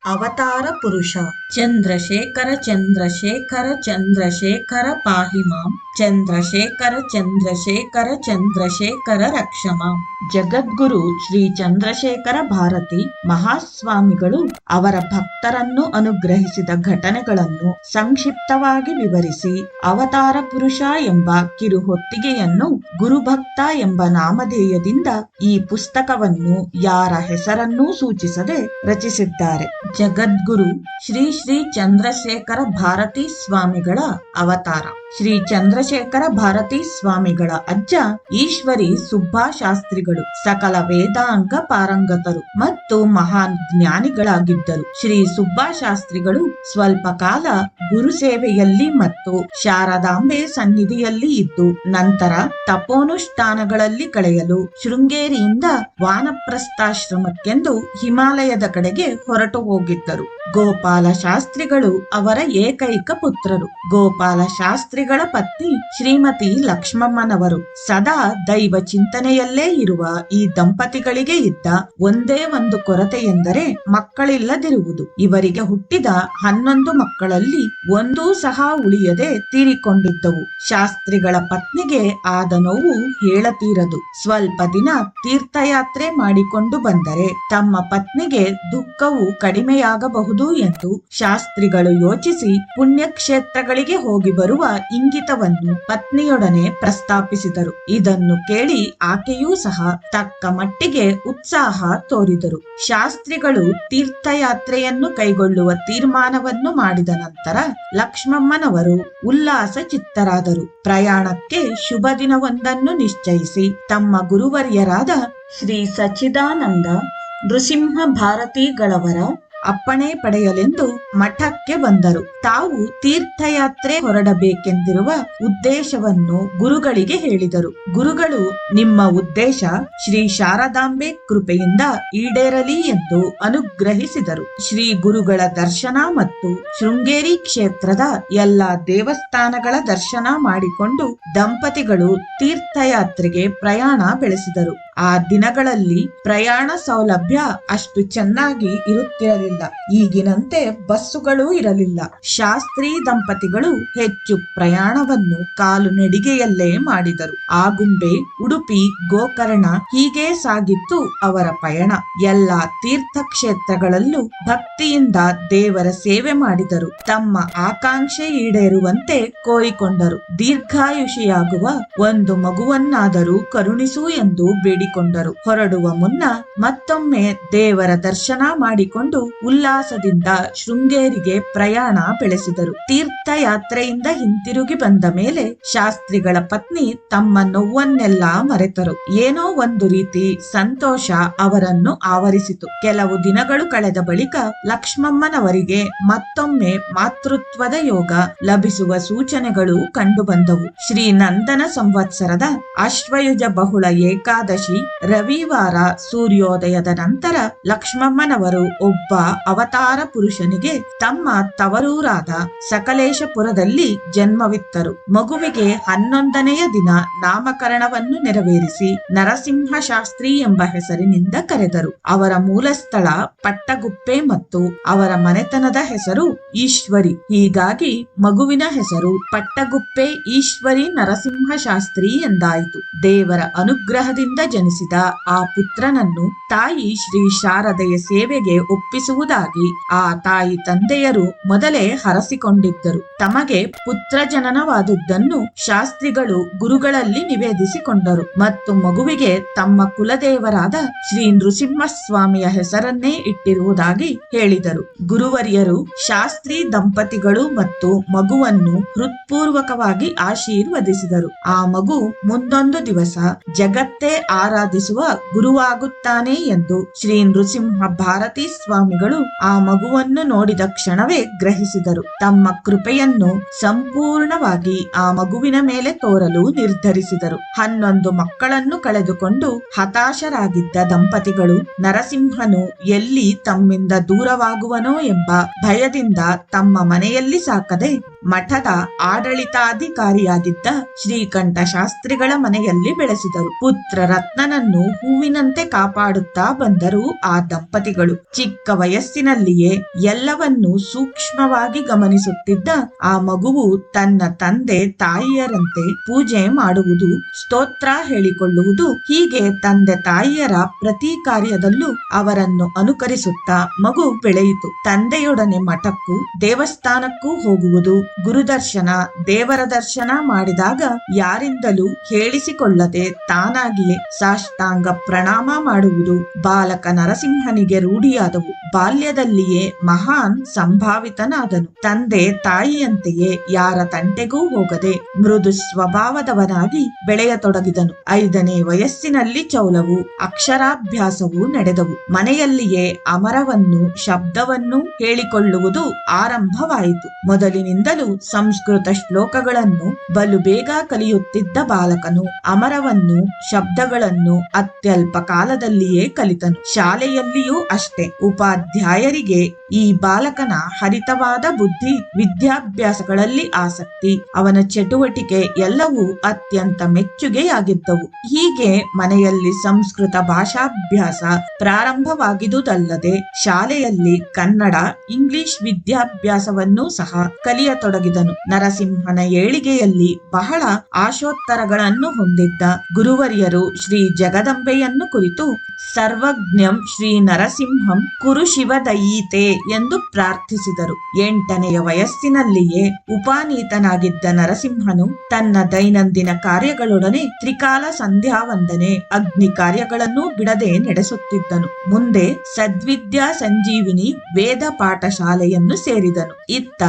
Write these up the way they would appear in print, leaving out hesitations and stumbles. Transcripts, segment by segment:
ಅವತಾರ ಪುರುಷ ಚಂದ್ರಶೇಖರ ಚಂದ್ರಶೇಖರ ಚಂದ್ರಶೇಖರ ಪಾಹಿ ಮಾಂ ಚಂದ್ರಶೇಖರ ಚಂದ್ರಶೇಖರ ಚಂದ್ರಶೇಖರ ರಕ್ಷ ಮಾಂ. ಜಗದ್ಗುರು ಶ್ರೀ ಚಂದ್ರಶೇಖರ ಭಾರತಿ ಮಹಾಸ್ವಾಮಿಗಳು ಅವರ ಭಕ್ತರನ್ನು ಅನುಗ್ರಹಿಸಿದ ಘಟನೆಗಳನ್ನು ಸಂಕ್ಷಿಪ್ತವಾಗಿ ವಿವರಿಸಿ ಅವತಾರ ಪುರುಷ ಎಂಬ ಕಿರುಹೊತ್ತಿಗೆಯನ್ನು ಗುರುಭಕ್ತ ಎಂಬ ನಾಮಧೇಯದಿಂದ ಈ ಪುಸ್ತಕವನ್ನು ಯಾರ ಹೆಸರನ್ನೂ ಸೂಚಿಸದೆ ರಚಿಸಿದ್ದಾರೆ. ಜಗದ್ಗುರು ಶ್ರೀ ಶ್ರೀ ಚಂದ್ರಶೇಖರ ಭಾರತಿ ಸ್ವಾಮಿಗಳ ಅವತಾರ. ಶ್ರೀ ಚಂದ್ರಶೇಖರ ಭಾರತಿ ಸ್ವಾಮಿಗಳ ಅಜ್ಜ ಈಶ್ವರಿ ಸುಬ್ಬಾಶಾಸ್ತ್ರಿಗಳು ಸಕಲ ವೇದಾಂಗ ಪಾರಂಗತರು ಮತ್ತು ಮಹಾನ್ ಜ್ಞಾನಿಗಳಾಗಿದ್ದರು. ಶ್ರೀ ಸುಬ್ಬಾಶಾಸ್ತ್ರಿಗಳು ಸ್ವಲ್ಪ ಕಾಲ ಗುರು ಸೇವೆಯಲ್ಲಿ ಮತ್ತು ಶಾರದಾಂಬೆ ಸನ್ನಿಧಿಯಲ್ಲಿ ಇದ್ದು ನಂತರ ತಪೋನುಷ್ಠಾನಗಳಲ್ಲಿ ಕಳೆಯಲು ಶೃಂಗೇರಿಯಿಂದ ವಾನಪ್ರಸ್ಥಾಶ್ರಮಕ್ಕೆಂದು ಹಿಮಾಲಯದ ಕಡೆಗೆ ಹೊರಟು ಹೋಗಿದ್ದರು. ಗೋಪಾಲ ಶಾಸ್ತ್ರಿಗಳು ಅವರ ಏಕೈಕ ಪುತ್ರರು. ಗೋಪಾಲ ಶಾಸ್ತ್ರಿಗಳ ಪತ್ನಿ ಶ್ರೀಮತಿ ಲಕ್ಷ್ಮಮ್ಮನವರು. ಸದಾ ದೈವ ಚಿಂತನೆಯಲ್ಲೇ ಇರುವ ಈ ದಂಪತಿಗಳಿಗೆ ಇದ್ದ ಒಂದೇ ಒಂದು ಕೊರತೆ ಎಂದರೆ ಮಕ್ಕಳಿಲ್ಲದಿರುವುದು. ಇವರಿಗೆ ಹುಟ್ಟಿದ 11 ಮಕ್ಕಳಲ್ಲಿ ಒಂದೂ ಸಹ ಉಳಿಯದೆ ತೀರಿಕೊಂಡಿದ್ದವು. ಶಾಸ್ತ್ರಿಗಳ ಪತ್ನಿಗೆ ಆದ ನೋವು ಹೇಳತೀರದು. ಸ್ವಲ್ಪ ದಿನ ತೀರ್ಥಯಾತ್ರೆ ಮಾಡಿಕೊಂಡು ಬಂದರೆ ತಮ್ಮ ಪತ್ನಿಗೆ ದುಃಖವು ಕಡಿಮೆಯಾಗಬಹುದು ಎಂದು ಶಾಸ್ತ್ರಿಗಳು ಯೋಚಿಸಿ ಪುಣ್ಯಕ್ಷೇತ್ರಗಳಿಗೆ ಹೋಗಿ ಬರುವ ಇಂಗಿತವನ್ನು ಪತ್ನಿಯೊಡನೆ ಪ್ರಸ್ತಾಪಿಸಿದರು. ಇದನ್ನು ಕೇಳಿ ಆಕೆಯೂ ಸಹ ತಕ್ಕ ಮಟ್ಟಿಗೆ ಉತ್ಸಾಹ ತೋರಿದರು. ಶಾಸ್ತ್ರಿಗಳು ತೀರ್ಥಯಾತ್ರೆಯನ್ನು ಕೈಗೊಳ್ಳುವ ತೀರ್ಮಾನವನ್ನು ಮಾಡಿದ ನಂತರ ಲಕ್ಷ್ಮಮ್ಮನವರು ಉಲ್ಲಾಸ ಚಿತ್ತರಾದರು. ಪ್ರಯಾಣಕ್ಕೆ ಶುಭ ದಿನವೊಂದನ್ನು ನಿಶ್ಚಯಿಸಿ ತಮ್ಮ ಗುರುವರ್ಯರಾದ ಶ್ರೀ ಸಚ್ಚಿದಾನಂದ ನೃಸಿಂಹ ಭಾರತಿಗಳವರ ಅಪ್ಪಣೆ ಪಡೆಯಲೆಂದು ಮಠಕ್ಕೆ ಬಂದರು. ತಾವು ತೀರ್ಥಯಾತ್ರೆ ಹೊರಡಬೇಕೆಂದಿರುವ ಉದ್ದೇಶವನ್ನು ಗುರುಗಳಿಗೆ ಹೇಳಿದರು. ಗುರುಗಳು ನಿಮ್ಮ ಉದ್ದೇಶ ಶ್ರೀ ಶಾರದಾಂಬೆ ಕೃಪೆಯಿಂದ ಈಡೇರಲಿ ಎಂದು ಅನುಗ್ರಹಿಸಿದರು. ಶ್ರೀ ಗುರುಗಳ ದರ್ಶನ ಮತ್ತು ಶೃಂಗೇರಿ ಕ್ಷೇತ್ರದ ಎಲ್ಲಾ ದೇವಸ್ಥಾನಗಳ ದರ್ಶನ ಮಾಡಿಕೊಂಡು ದಂಪತಿಗಳು ತೀರ್ಥಯಾತ್ರೆಗೆ ಪ್ರಯಾಣ ಬೆಳೆಸಿದರು. ಆ ದಿನಗಳಲ್ಲಿ ಪ್ರಯಾಣ ಸೌಲಭ್ಯ ಅಷ್ಟು ಚೆನ್ನಾಗಿ ಇರುತ್ತಿರಲಿಲ್ಲ. ಈಗಿನಂತೆ ಬಸ್ಸುಗಳೂ ಇರಲಿಲ್ಲ. ಶಾಸ್ತ್ರಿ ದಂಪತಿಗಳು ಹೆಚ್ಚು ಪ್ರಯಾಣವನ್ನು ಕಾಲು ನಡಿಗೆಯಲ್ಲೇ ಮಾಡಿದರು. ಆಗುಂಬೆ, ಉಡುಪಿ, ಗೋಕರ್ಣ ಹೀಗೆ ಸಾಗಿತ್ತು ಅವರ ಪಯಣ. ಎಲ್ಲ ತೀರ್ಥಕ್ಷೇತ್ರಗಳಲ್ಲೂ ಭಕ್ತಿಯಿಂದ ದೇವರ ಸೇವೆ ಮಾಡಿದರು. ತಮ್ಮ ಆಕಾಂಕ್ಷೆ ಈಡೇರುವಂತೆ ಕೋರಿಕೊಂಡರು. ದೀರ್ಘಾಯುಷಿಯಾಗುವ ಒಂದು ಮಗುವನ್ನಾದರೂ ಕರುಣಿಸು ಎಂದು ಬೇಡಿಕೊಂಡರು. ಹೊರಡುವ ಮುನ್ನ ಮತ್ತೊಮ್ಮೆ ದೇವರ ದರ್ಶನ ಮಾಡಿಕೊಂಡು ಉಲ್ಲಾಸದಿಂದ ಶೃಂಗೇರಿಗೆ ಪ್ರಯಾಣ ಬೆಳೆಸಿದರು. ತೀರ್ಥಯಾತ್ರೆಯಿಂದ ಹಿಂತಿರುಗಿ ಬಂದ ಮೇಲೆ ಶಾಸ್ತ್ರಿಗಳ ಪತ್ನಿ ತಮ್ಮ ನೋವನ್ನೆಲ್ಲ ಮರೆತರು. ಏನೋ ಒಂದು ರೀತಿ ಸಂತೋಷ ಅವರನ್ನು ಆವರಿಸಿತು. ಕೆಲವು ದಿನಗಳು ಕಳೆದ ಬಳಿಕ ಲಕ್ಷ್ಮಮ್ಮನವರಿಗೆ ಮತ್ತೊಮ್ಮೆ ಮಾತೃತ್ವದ ಯೋಗ ಲಭಿಸುವ ಸೂಚನೆಗಳು ಕಂಡುಬಂದವು. ಶ್ರೀ ನಂದನ ಸಂವತ್ಸರದ ಅಶ್ವಯುಜ ಬಹುಳ ಏಕಾದಶಿ ರವಿವಾರ ಸೂರ್ಯೋದಯದ ನಂತರ ಲಕ್ಷ್ಮಮ್ಮನವರು ಒಬ್ಬ ಅವತಾರ ಪುರುಷನಿಗೆ ತಮ್ಮ ತವರೂರಾದ ಸಕಲೇಶಪುರದಲ್ಲಿ ಜನ್ಮವಿತ್ತರು. ಮಗುವಿಗೆ 11ನೆಯ ದಿನ ನಾಮಕರಣವನ್ನು ನೆರವೇರಿಸಿ ನರಸಿಂಹ ಶಾಸ್ತ್ರಿ ಎಂಬ ಹೆಸರಿನಿಂದ ಕರೆದರು. ಅವರ ಮೂಲ ಸ್ಥಳ ಪಟ್ಟಗುಪ್ಪೆ ಮತ್ತು ಅವರ ಮನೆತನದ ಹೆಸರು ಈಶ್ವರಿ. ಹೀಗಾಗಿ ಮಗುವಿನ ಹೆಸರು ಪಟ್ಟಗುಪ್ಪೆ ಈಶ್ವರಿ ನರಸಿಂಹ ಶಾಸ್ತ್ರಿ ಎಂದಾಯಿತು. ದೇವರ ಅನುಗ್ರಹದಿಂದ ಜನಿಸಿದ ಆ ಪುತ್ರನನ್ನು ತಾಯಿ ಶ್ರೀ ಶಾರದೆಯ ಸೇವೆಗೆ ಒಪ್ಪಿಸುವುದಾಗಿ ಆ ತಾಯಿ ತಂದೆಯರು ಮೊದಲೇ ಹರಸಿಕೊಂಡಿದ್ದರು. ತಮಗೆ ಪುತ್ರ ಜನನವಾದುದನ್ನು ಶಾಸ್ತ್ರಿಗಳು ಗುರುಗಳಲ್ಲಿ ನಿವೇದಿಸಿಕೊಂಡರು ಮತ್ತು ಮಗುವಿಗೆ ತಮ್ಮ ಕುಲದೇವರಾದ ಶ್ರೀ ನೃಸಿಂಹಸ್ವಾಮಿಯ ಹೆಸರನ್ನೇ ಇಟ್ಟಿರುವುದಾಗಿ ಹೇಳಿದರು. ಗುರುವರ್ಯರು ಶಾಸ್ತ್ರಿ ದಂಪತಿಗಳು ಮತ್ತು ಮಗುವನ್ನು ಹೃತ್ಪೂರ್ವಕವಾಗಿ ಆಶೀರ್ವದಿಸಿದರು. ಆ ಮಗು ಮುಂದೊಂದು ದಿವಸ ಜಗತ್ತೇ ಆರಾಧಿಸುವ ಗುರುವಾಗುತ್ತಾನೆ ಎಂದು ಶ್ರೀ ನೃಸಿಂಹ ಭಾರತಿ ಸ್ವಾಮಿಗಳು ಆ ಮಗುವನ್ನು ನೋಡಿದ ಕ್ಷಣವೇ ಗ್ರಹಿಸಿದರು. ತಮ್ಮ ಕೃಪೆಯನ್ನು ಸಂಪೂರ್ಣವಾಗಿ ಆ ಮಗುವಿನ ಮೇಲೆ ತೋರಲು ನಿರ್ಧರಿಸಿದರು. 11 ಮಕ್ಕಳನ್ನು ಕಳೆದುಕೊಂಡು ಹತಾಶರಾಗಿದ್ದ ದಂಪತಿಗಳು ನರಸಿಂಹನು ಎಲ್ಲಿ ತಮ್ಮಿಂದ ದೂರವಾಗುವನೋ ಎಂಬ ಭಯದಿಂದ ತಮ್ಮ ಮನೆಯಲ್ಲಿ ಸಾಕದೆ ಮಠದ ಆಡಳಿತಾಧಿಕಾರಿಯಾಗಿದ್ದ ಶ್ರೀಕಂಠ ಶಾಸ್ತ್ರಿಗಳ ಮನೆಯಲ್ಲಿ ಬೆಳೆಸಿದರು. ಪುತ್ರ ರತ್ನ ಕೃಷ್ಣನನ್ನು ಹೂವಿನಂತೆ ಕಾಪಾಡುತ್ತಾ ಬಂದರು ಆ ದಂಪತಿಗಳು. ಚಿಕ್ಕ ವಯಸ್ಸಿನಲ್ಲಿಯೇ ಎಲ್ಲವನ್ನೂ ಸೂಕ್ಷ್ಮವಾಗಿ ಗಮನಿಸುತ್ತಿದ್ದ ಆ ಮಗುವು ತನ್ನ ತಂದೆ ತಾಯಿಯರಂತೆ ಪೂಜೆ ಮಾಡುವುದು, ಸ್ತೋತ್ರ ಹೇಳಿಕೊಳ್ಳುವುದು, ಹೀಗೆ ತಂದೆ ತಾಯಿಯರ ಪ್ರತಿ ಕಾರ್ಯದಲ್ಲೂ ಅವರನ್ನು ಅನುಕರಿಸುತ್ತಾ ಮಗು ಬೆಳೆಯಿತು. ತಂದೆಯೊಡನೆ ಮಠಕ್ಕೂ ದೇವಸ್ಥಾನಕ್ಕೂ ಹೋಗುವುದು, ಗುರುದರ್ಶನ ದೇವರ ದರ್ಶನ ಮಾಡಿದಾಗ ಯಾರಿಂದಲೂ ಹೇಳಿಸಿಕೊಳ್ಳದೆ ತಾನಾಗಿಯೇ ಸಾಷ್ಟಾಂಗ ಪ್ರಣಾಮ ಮಾಡುವುದು ಬಾಲಕ ನರಸಿಂಹನಿಗೆ ರೂಢಿಯಾದವು. ಬಾಲ್ಯದಲ್ಲಿಯೇ ಮಹಾನ್ ಸಂಭಾವಿತನಾದನು. ತಂದೆ ತಾಯಿಯಂತೆಯೇ ಯಾರ ತಂಟೆಗೂ ಹೋಗದೆ ಮೃದು ಸ್ವಭಾವದವನಾಗಿ ಬೆಳೆಯತೊಡಗಿದನು. 5ನೇ ವಯಸ್ಸಿನಲ್ಲಿ ಚೌಲವು, ಅಕ್ಷರಾಭ್ಯಾಸವು ನಡೆದವು. ಮನೆಯಲ್ಲಿಯೇ ಅಮರವನ್ನು, ಶಬ್ದವನ್ನು ಹೇಳಿಕೊಳ್ಳುವುದು ಆರಂಭವಾಯಿತು. ಮೊದಲಿನಿಂದಲೂ ಸಂಸ್ಕೃತ ಶ್ಲೋಕಗಳನ್ನು ಬಲು ಬೇಗ ಕಲಿಯುತ್ತಿದ್ದ ಬಾಲಕನು ಅಮರವನ್ನು, ಶಬ್ದಗಳನ್ನು ಅತ್ಯಲ್ಪ ಕಾಲದಲ್ಲಿಯೇ ಕಲಿತನು. ಶಾಲೆಯಲ್ಲಿಯೂ ಅಷ್ಟೇ. ಉಪಾಧ್ಯಾಯರಿಗೆ ಈ ಬಾಲಕನ ಹರಿತವಾದ ಬುದ್ಧಿ, ವಿದ್ಯಾಭ್ಯಾಸಗಳಲ್ಲಿ ಆಸಕ್ತಿ, ಅವನ ಚಟುವಟಿಕೆ ಎಲ್ಲವೂ ಅತ್ಯಂತ ಮೆಚ್ಚುಗೆಯಾಗಿದ್ದವು. ಹೀಗೆ ಮನೆಯಲ್ಲಿ ಸಂಸ್ಕೃತ ಭಾಷಾಭ್ಯಾಸ ಪ್ರಾರಂಭವಾಗಿದುದಲ್ಲದೆ ಶಾಲೆಯಲ್ಲಿ ಕನ್ನಡ, ಇಂಗ್ಲಿಷ್ ವಿದ್ಯಾಭ್ಯಾಸವನ್ನೂ ಸಹ ಕಲಿಯತೊಡಗಿದನು. ನರಸಿಂಹನ ಏಳಿಗೆಯಲ್ಲಿ ಬಹಳ ಆಶೋತ್ತರಗಳನ್ನು ಹೊಂದಿದ್ದ ಗುರುವರ್ಯರು ಶ್ರೀ ಜಗದಂಬೆಯನ್ನು ಕುರಿತು ಸರ್ವಜ್ಞಂ ಶ್ರೀ ನರಸಿಂಹಂ ಕುರು ಶಿವದಯೀತೆ ಎಂದು ಪ್ರಾರ್ಥಿಸಿದರು. 8ನೆಯ ವಯಸ್ಸಿನಲ್ಲಿಯೇ ಉಪಾನೀತನಾಗಿದ್ದ ನರಸಿಂಹನು ತನ್ನ ದೈನಂದಿನ ಕಾರ್ಯಗಳೊಡನೆ ತ್ರಿಕಾಲ ಸಂಧ್ಯಾ ವಂದನೆ, ಅಗ್ನಿ ಕಾರ್ಯಗಳನ್ನು ಬಿಡದೆ ನಡೆಸುತ್ತಿದ್ದನು. ಮುಂದೆ ಸದ್ವಿದ್ಯಾ ಸಂಜೀವಿನಿ ವೇದ ಪಾಠಶಾಲೆಯನ್ನು ಸೇರಿದನು. ಇತ್ತ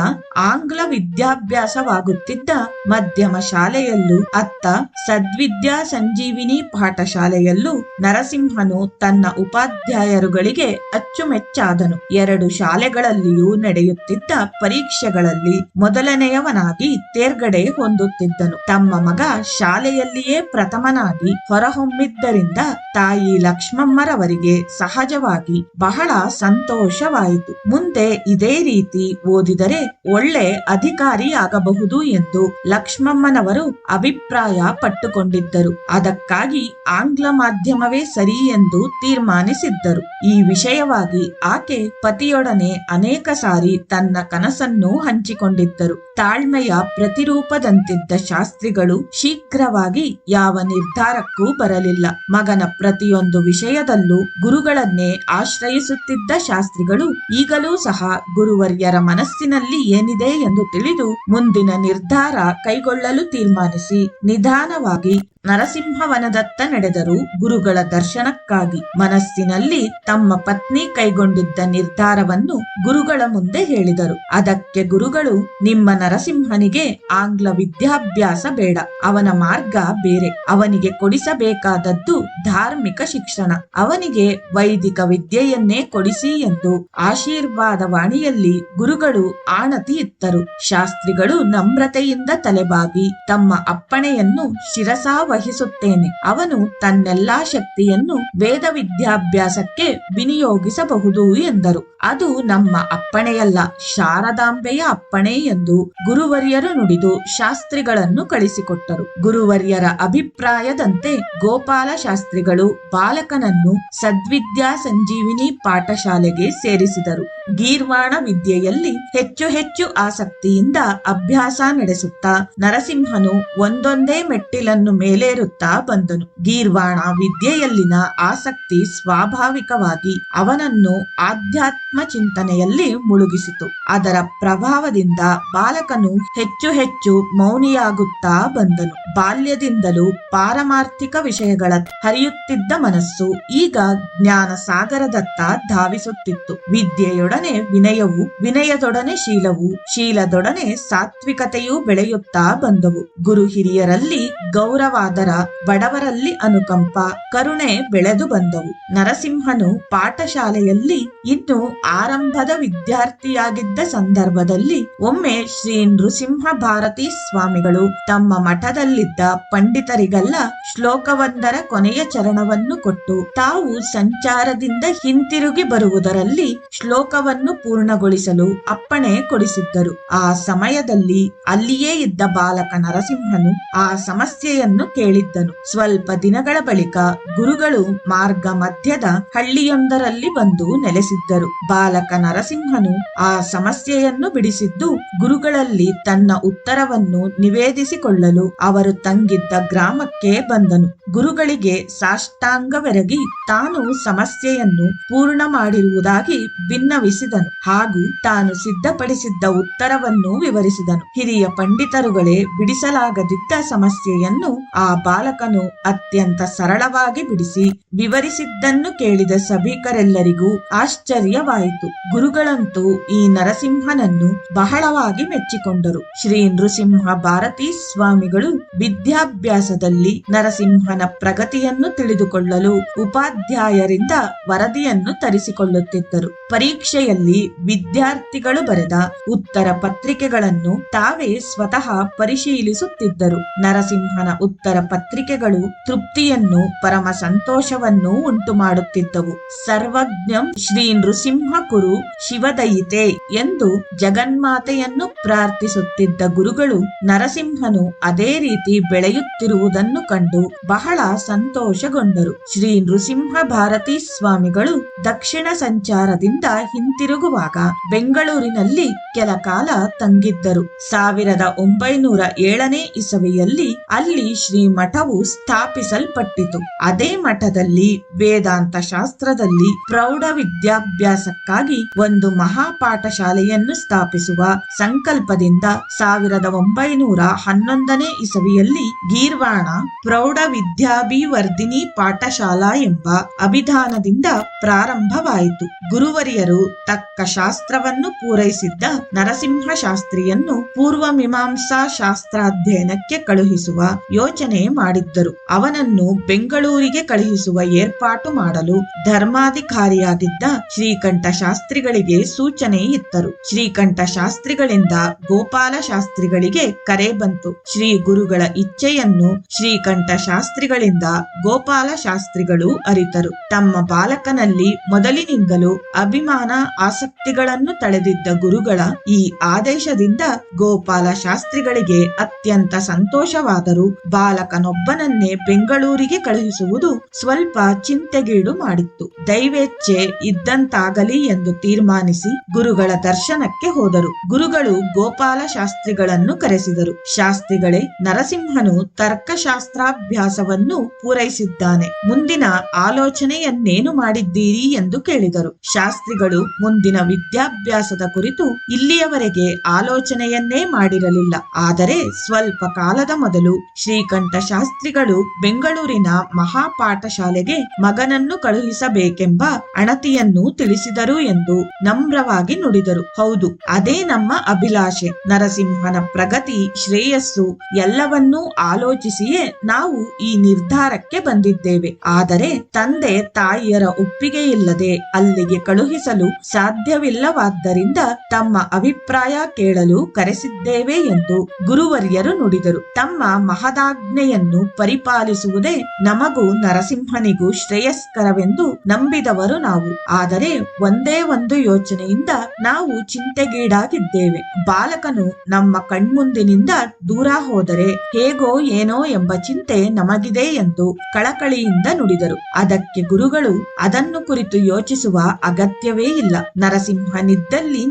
ಆಂಗ್ಲ ವಿದ್ಯಾಭ್ಯಾಸವಾಗುತ್ತಿದ್ದ ಮಧ್ಯಮ ಶಾಲೆಯಲ್ಲೂ, ಅತ್ತ ಸದ್ವಿದ್ಯಾ ಸಂಜೀವಿನಿ ಪಾಠಶಾಲೆಯಲ್ಲೂ ನರಸಿಂಹನು ತನ್ನ ಉಪಾಧ್ಯಾಯರುಗಳಿಗೆ ಅಚ್ಚುಮೆಚ್ಚಾದನು. 2 ಶಾಲೆಗಳಲ್ಲಿಯೂ ನಡೆಯುತ್ತಿದ್ದ ಪರೀಕ್ಷೆಗಳಲ್ಲಿ ಮೊದಲನೆಯವನಾಗಿ ತೇರ್ಗಡೆ ಹೊಂದುತ್ತಿದ್ದನು. ತಮ್ಮ ಮಗ ಶಾಲೆಯಲ್ಲಿಯೇ ಪ್ರಥಮನಾಗಿ ಹೊರಹೊಮ್ಮಿದ್ದರಿಂದ ತಾಯಿ ಲಕ್ಷ್ಮಮ್ಮರವರಿಗೆ ಸಹಜವಾಗಿ ಬಹಳ ಸಂತೋಷವಾಯಿತು. ಮುಂದೆ ಇದೇ ರೀತಿ ಓದಿದರೆ ಒಳ್ಳೆ ಅಧಿಕಾರಿ ಆಗಬಹುದು ಎಂದು ಲಕ್ಷ್ಮಮ್ಮನವರು ಅಭಿಪ್ರಾಯ ಪಟ್ಟುಕೊಂಡಿದ್ದರು. ಅದಕ್ಕಾಗಿ ಆಂಗ್ಲ ಮಾಧ್ಯಮವೇ ಸರಿ ಎಂದು ತೀರ್ಮಾನಿಸಿದ್ದರು. ಈ ವಿಷಯವಾಗಿ ಆಕೆ ಪತಿಯೊಡನೆ ಅನೇಕ ಸಾರಿ ತನ್ನ ಕನಸನ್ನು ಹಂಚಿಕೊಂಡಿದ್ದರು. ತಾಳ್ಮೆಯ ಪ್ರತಿರೂಪದಂತಿದ್ದ ಶಾಸ್ತ್ರಿಗಳು ಶೀಘ್ರವಾಗಿ ಯಾವ ನಿರ್ಧಾರಕ್ಕೂ ಬರಲಿಲ್ಲ. ಮಗನ ಪ್ರತಿಯೊಂದು ವಿಷಯದಲ್ಲೂ ಗುರುಗಳನ್ನೇ ಆಶ್ರಯಿಸುತ್ತಿದ್ದ ಶಾಸ್ತ್ರಿಗಳು ಈಗಲೂ ಸಹ ಗುರುವರ್ಯರ ಮನಸ್ಸಿನಲ್ಲಿ ಏನಿದೆ ಎಂದು ತಿಳಿದು ಮುಂದಿನ ನಿರ್ಧಾರ ಕೈಗೊಳ್ಳಲು ತೀರ್ಮಾನಿಸಿ ನಿಧಾನವಾಗಿ ನರಸಿಂಹವನದತ್ತ ನಡೆದರು. ಗುರುಗಳ ದರ್ಶನಕ್ಕಾಗಿ ಮನಸ್ಸಿನಲ್ಲಿ ತಮ್ಮ ಪತ್ನಿ ಕೈಗೊಂಡಿದ್ದ ನಿರ್ಧಾರವನ್ನು ಗುರುಗಳ ಮುಂದೆ ಹೇಳಿದರು. ಅದಕ್ಕೆ ಗುರುಗಳು, ನಿಮ್ಮ ನರಸಿಂಹನಿಗೆ ಆಂಗ್ಲ ವಿದ್ಯಾಭ್ಯಾಸ ಬೇಡ, ಅವನ ಮಾರ್ಗ ಬೇರೆ. ಅವನಿಗೆ ಕೊಡಿಸಬೇಕಾದದ್ದು ಧಾರ್ಮಿಕ ಶಿಕ್ಷಣ, ಅವನಿಗೆ ವೈದಿಕ ವಿದ್ಯೆಯನ್ನೇ ಕೊಡಿಸಿ ಎಂದು ಆಶೀರ್ವಾದ ವಾಣಿಯಲ್ಲಿ ಗುರುಗಳು ಆಣತಿ ಇತ್ತರು. ಶಾಸ್ತ್ರಿಗಳು ನಮ್ರತೆಯಿಂದ ತಲೆಬಾಗಿ ತಮ್ಮ ಅಪ್ಪಣೆಯನ್ನು ಶಿರಸಾ ವಹಿಸುತ್ತೇನೆ, ಅವನು ತನ್ನೆಲ್ಲಾ ಶಕ್ತಿಯನ್ನು ವೇದ ವಿದ್ಯಾಭ್ಯಾಸಕ್ಕೆ ವಿನಿಯೋಗಿಸಬಹುದು ಎಂದರು. ಅದು ನಮ್ಮ ಅಪ್ಪಣೆಯಲ್ಲ, ಶಾರದಾಂಬೆಯ ಅಪ್ಪಣೆ ಎಂದು ಗುರುವರ್ಯರು ನುಡಿದು ಶಾಸ್ತ್ರಿಗಳನ್ನು ಕಳಿಸಿಕೊಟ್ಟರು. ಗುರುವರ್ಯರ ಅಭಿಪ್ರಾಯದಂತೆ ಗೋಪಾಲ ಶಾಸ್ತ್ರಿಗಳು ಬಾಲಕನನ್ನು ಸದ್ವಿದ್ಯಾ ಸಂಜೀವಿನಿ ಪಾಠಶಾಲೆಗೆ ಸೇರಿಸಿದರು. ಗೀರ್ವಾಣ ವಿದ್ಯೆಯಲ್ಲಿ ಹೆಚ್ಚು ಹೆಚ್ಚು ಆಸಕ್ತಿಯಿಂದ ಅಭ್ಯಾಸ ನಡೆಸುತ್ತಾ ನರಸಿಂಹನು ಒಂದೊಂದೇ ಮೆಟ್ಟಿಲನ್ನು ಮೇಲೇರುತ್ತಾ ಬಂದನು. ಗೀರ್ವಾಣ ವಿದ್ಯೆಯಲ್ಲಿನ ಆಸಕ್ತಿ ಸ್ವಾಭಾವಿಕವಾಗಿ ಅವನನ್ನು ಆಧ್ಯಾತ್ಮ ಚಿಂತನೆಯಲ್ಲಿ ಮುಳುಗಿಸಿತು. ಅದರ ಪ್ರಭಾವದಿಂದ ಬಾಲಕನು ಹೆಚ್ಚು ಹೆಚ್ಚು ಮೌನಿಯಾಗುತ್ತಾ ಬಂದನು. ಬಾಲ್ಯದಿಂದಲೂ ಪಾರಮಾರ್ಥಿಕ ವಿಷಯಗಳ ಹರಿಯುತ್ತಿದ್ದ ಮನಸ್ಸು ಈಗ ಜ್ಞಾನ ಸಾಗರದತ್ತ ಧಾವಿಸುತ್ತಿತ್ತು. ವಿದ್ಯೆಯೊಡನೆ ವಿನಯವು, ವಿನಯದೊಡನೆ ಶೀಲವು, ಶೀಲದೊಡನೆ ಸಾತ್ವಿಕತೆಯೂ ಬೆಳೆಯುತ್ತಾ ಬಂದವು. ಗುರು ಹಿರಿಯರಲ್ಲಿ ಗೌರವಾದರ, ಬಡವರಲ್ಲಿ ಅನುಕಂಪ, ಕರುಣೆ ಬೆಳೆದು ಬಂದವು. ನರಸಿಂಹನು ಪಾಠಶಾಲೆಯಲ್ಲಿ ಇನ್ನು ಆರಂಭದ ವಿದ್ಯಾರ್ಥಿಯಾಗಿದ್ದ ಸಂದರ್ಭದಲ್ಲಿ ಒಮ್ಮೆ ಶ್ರೀ ನೃಸಿಂಹ ಭಾರತೀ ಸ್ವಾಮಿಗಳು ತಮ್ಮ ಮಠದಲ್ಲಿದ್ದ ಪಂಡಿತರಿಗೆಲ್ಲ ಶ್ಲೋಕವೊಂದರ ಕೊನೆಯ ಚರಣವನ್ನು ಕೊಟ್ಟು ತಾವು ಸಂಚಾರದಿಂದ ಹಿಂತಿರುಗಿ ಬರುವುದರಲ್ಲಿ ಶ್ಲೋಕ ಯಜ್ಞವನ್ನು ಪೂರ್ಣಗೊಳಿಸಲು ಅಪ್ಪಣೆ ಕೊಡಿಸಿದ್ದರು. ಆ ಸಮಯದಲ್ಲಿ ಅಲ್ಲಿಯೇ ಇದ್ದ ಬಾಲಕ ನರಸಿಂಹನು ಆ ಸಮಸ್ಯೆಯನ್ನು ಕೇಳಿದ್ದನು. ಸ್ವಲ್ಪ ದಿನಗಳ ಬಳಿಕ ಗುರುಗಳು ಮಾರ್ಗ ಮಧ್ಯದ ಹಳ್ಳಿಯೊಂದರಲ್ಲಿ ಬಂದು ನೆಲೆಸಿದ್ದರು. ಬಾಲಕ ನರಸಿಂಹನು ಆ ಸಮಸ್ಯೆಯನ್ನು ಬಿಡಿಸಿದ್ದು ಗುರುಗಳಲ್ಲಿ ತನ್ನ ಉತ್ತರವನ್ನು ನಿವೇದಿಸಿಕೊಳ್ಳಲು ಅವರು ತಂಗಿದ್ದ ಗ್ರಾಮಕ್ಕೆ ಬಂದನು. ಗುರುಗಳಿಗೆ ಸಾಷ್ಟಾಂಗವೆರಗಿ ತಾನು ಸಮಸ್ಯೆಯನ್ನು ಪೂರ್ಣ ಮಾಡಿರುವುದಾಗಿ ಭಿನ್ನವಿಸಿದನು ಹಾಗೂ ತಾನು ಸಿದ್ಧಪಡಿಸಿದ್ದ ಉತ್ತರವನ್ನು ವಿವರಿಸಿದನು. ಹಿರಿಯ ಪಂಡಿತರುಗಳೇ ಬಿಡಿಸಲಾಗದಿದ್ದ ಸಮಸ್ಯೆಯನ್ನು ಆ ಬಾಲಕನು ಅತ್ಯಂತ ಸರಳವಾಗಿ ಬಿಡಿಸಿ ವಿವರಿಸಿದ್ದನ್ನು ಕೇಳಿದ ಸಭಿಕರೆಲ್ಲರಿಗೂ ಆಶ್ಚರ್ಯವಾಯಿತು. ಗುರುಗಳಂತೂ ಈ ನರಸಿಂಹನನ್ನು ಬಹಳವಾಗಿ ಮೆಚ್ಚಿಕೊಂಡರು. ಶ್ರೀ ನೃಸಿಂಹ ಭಾರತೀ ಸ್ವಾಮಿಗಳು ವಿದ್ಯಾಭ್ಯಾಸದಲ್ಲಿ ನರಸಿಂಹನ ಪ್ರಗತಿಯನ್ನು ತಿಳಿದುಕೊಳ್ಳಲು ಉಪಾಧ್ಯಾಯರಿಂದ ವರದಿಯನ್ನು ತರಿಸಿಕೊಳ್ಳುತ್ತಿದ್ದರು. ಪರೀಕ್ಷೆಯಲ್ಲಿ ವಿದ್ಯಾರ್ಥಿಗಳು ಬರೆದ ಉತ್ತರ ಪತ್ರಿಕೆಗಳನ್ನು ತಾವೇ ಸ್ವತಃ ಪರಿಶೀಲಿಸುತ್ತಿದ್ದರು. ನರಸಿಂಹನ ಉತ್ತರ ಪತ್ರಿಕೆಗಳು ತೃಪ್ತಿಯನ್ನು, ಪರಮ ಸಂತೋಷವನ್ನು ಉಂಟು ಮಾಡುತ್ತಿದ್ದವು. ಸರ್ವಜ್ಞಂ ಶ್ರೀ ನೃಸಿಂಹ ಕುರು ಶಿವದಯಿತೆ ಎಂದು ಜಗನ್ಮಾತೆಯನ್ನು ಪ್ರಾರ್ಥಿಸುತ್ತಿದ್ದ ಗುರುಗಳು ನರಸಿಂಹನು ಅದೇ ರೀತಿ ಬೆಳೆಯುತ್ತಿರುವುದನ್ನು ಕಂಡು ಬಹಳ ಸಂತೋಷಗೊಂಡರು. ಶ್ರೀ ನೃಸಿಂಹ ಭಾರತೀ ಸ್ವಾಮಿಗಳು ದಕ್ಷಿಣ ಸಂಚಾರದಿಂದ ಹಿಂತಿರುಗುವಾಗ ಬೆಂಗಳೂರಿನಲ್ಲಿ ಕೆಲ ಕಾಲ ತಂಗಿದ್ದರು. 1907ನೇ ಇಸವಿಯಲ್ಲಿ ಅಲ್ಲಿ ಶ್ರೀ ಮಠವು ಸ್ಥಾಪಿಸಲ್ಪಟ್ಟಿತು. ಅದೇ ಮಠದಲ್ಲಿ ವೇದಾಂತ ಶಾಸ್ತ್ರದಲ್ಲಿ ಪ್ರೌಢ ವಿದ್ಯಾಭ್ಯಾಸಕ್ಕಾಗಿ ಒಂದು ಮಹಾಪಾಠಶಾಲೆಯನ್ನು ಸ್ಥಾಪಿಸುವ ಸಂಕಲ್ಪದಿಂದ 1911ನೇ ಇಸವಿಯಲ್ಲಿ ಗೀರ್ವಾಣ ಪ್ರೌಢ ವಿದ್ಯಾಭಿವರ್ಧಿನಿ ಪಾಠಶಾಲಾ ಎಂಬ ಅಭಿಧಾನದಿಂದ ಪ್ರಾರಂಭವಾಯಿತು. ಗುರುವರಿಯರು ತಕ್ಕ ಶಾಸ್ತ್ರವನ್ನು ಪೂರೈಸಿದ್ದ ನರಸಿಂಹ ಶಾಸ್ತ್ರಿಯನ್ನು ಪೂರ್ವ ಮೀಮಾಂಸಾ ಶಾಸ್ತ್ರಾಧ್ಯಯನಕ್ಕೆ ಕಳುಹಿಸುವ ಯೋಚನೆ ಮಾಡಿದ್ದರು. ಅವನನ್ನು ಬೆಂಗಳೂರಿಗೆ ಕಳುಹಿಸುವ ಏರ್ಪಾಟು ಮಾಡಲು ಧರ್ಮಾಧಿಕಾರಿಯಾಗಿದ್ದ ಶ್ರೀಕಂಠ ಶಾಸ್ತ್ರಿಗಳಿಗೆ ಸೂಚನೆ ಇತ್ತರು. ಶ್ರೀಕಂಠ ಶಾಸ್ತ್ರಿಗಳಿಂದ ಗೋಪಾಲ ಶಾಸ್ತ್ರಿಗಳಿಗೆ ಕರೆ ಬಂತು. ಶ್ರೀ ಗುರುಗಳ ಇಚ್ಛೆಯನ್ನು ಶ್ರೀಕಂಠ ಶಾಸ್ತ್ರಿಗಳಿಂದ ಗೋಪಾಲ ಶಾಸ್ತ್ರಿಗಳು ಅರಿತರು. ತಮ್ಮ ಬಾಲಕನಲ್ಲಿ ಮೊದಲಿನಿಂದಲೂ ಅಭಿಮಾನ ಆಸಕ್ತಿಗಳನ್ನು ತಳೆದಿದ್ದ ಗುರುಗಳ ಈ ಆದೇಶದಿಂದ ಗೋಪಾಲ ಶಾಸ್ತ್ರಿಗಳಿಗೆ ಅತ್ಯಂತ ಸಂತೋಷವಾದರೂ ಬಾಲಕನೊಬ್ಬನನ್ನೇ ಬೆಂಗಳೂರಿಗೆ ಕಳುಹಿಸುವುದು ಸ್ವಲ್ಪ ಚಿಂತೆಗೀಡು ಮಾಡಿತ್ತು. ದೈವೇಚ್ಛೆ ಇದ್ದಂತಾಗಲಿ ಎಂದು ತೀರ್ಮಾನಿಸಿ ಗುರುಗಳ ದರ್ಶನಕ್ಕೆ ಹೋದರು. ಗುರುಗಳು ಗೋಪಾಲ ಶಾಸ್ತ್ರಿಗಳನ್ನು ಕರೆಸಿದರು. ಶಾಸ್ತ್ರಿಗಳೇ, ನರಸಿಂಹನು ತರ್ಕಶಾಸ್ತ್ರಾಭ್ಯಾಸವನ್ನು ಪೂರೈಸಿದ್ದಾನೆ. ಮುಂದಿನ ಆಲೋಚನೆಯನ್ನೇನು ಮಾಡಿದ್ದೀರಿ ಎಂದು ಕೇಳಿದರು. ಶಾಸ್ತ್ರಿಗಳು ಮುಂದಿನ ವಿದ್ಯಾಭ್ಯಾಸದ ಕುರಿತು ಇಲ್ಲಿಯವರೆಗೆ ಆಲೋಚನೆಯನ್ನೇ ಮಾಡಿರಲಿಲ್ಲ. ಆದರೆ ಸ್ವಲ್ಪ ಕಾಲದ ಮೊದಲು ಶ್ರೀಕಂಠ ಶಾಸ್ತ್ರಿಗಳು ಬೆಂಗಳೂರಿನ ಮಹಾಪಾಠಶಾಲೆಗೆ ಮಗನನ್ನು ಕಳುಹಿಸಬೇಕೆಂಬ ಅಣತಿಯನ್ನು ತಿಳಿಸಿದರು ಎಂದು ನಮ್ರವಾಗಿ ನುಡಿದರು. ಹೌದು, ಅದೇ ನಮ್ಮ ಅಭಿಲಾಷೆ. ನರಸಿಂಹನ ಪ್ರಗತಿ, ಶ್ರೇಯಸ್ಸು ಎಲ್ಲವನ್ನೂ ಆಲೋಚಿಸಿಯೇ ನಾವು ಈ ನಿರ್ಧಾರಕ್ಕೆ ಬಂದಿದ್ದೇವೆ. ಆದರೆ ತಂದೆ ತಾಯಿಯರ ಒಪ್ಪಿಗೆ ಇಲ್ಲದೆ ಅಲ್ಲಿಗೆ ಕಳುಹಿಸಲು ಸಾಧ್ಯವಿಲ್ಲವಾದ್ದರಿಂದ ತಮ್ಮ ಅಭಿಪ್ರಾಯ ಕೇಳಲು ಕರೆಸಿದ್ದೇವೆ ಎಂದು ಗುರುವರ್ಯರು ನುಡಿದರು. ತಮ್ಮ ಮಹದಾಜ್ಞೆಯನ್ನು ಪರಿಪಾಲಿಸುವುದೇ ನಮಗೂ ನರಸಿಂಹನಿಗೂ ಶ್ರೇಯಸ್ಕರವೆಂದು ನಂಬಿದವರು ನಾವು. ಆದರೆ ಒಂದೇ ಒಂದು ಯೋಚನೆಯಿಂದ ನಾವು ಚಿಂತೆಗೀಡಾಗಿದ್ದೇವೆ. ಬಾಲಕನು ನಮ್ಮ ಕಣ್ಮುಂದಿನಿಂದ ದೂರ ಹೋದರೆ ಹೇಗೋ ಏನೋ ಎಂಬ ಚಿಂತೆ ನಮಗಿದೆ ಎಂದು ಕಳಕಳಿಯಿಂದ ನುಡಿದರು. ಅದಕ್ಕೆ ಗುರುಗಳು, ಅದನ್ನು ಕುರಿತು ಯೋಚಿಸುವ ಅಗತ್ಯವೇ ಇಲ್ಲ. ನರಸಿಂಹನಿದ್ದಲ್ಲಿ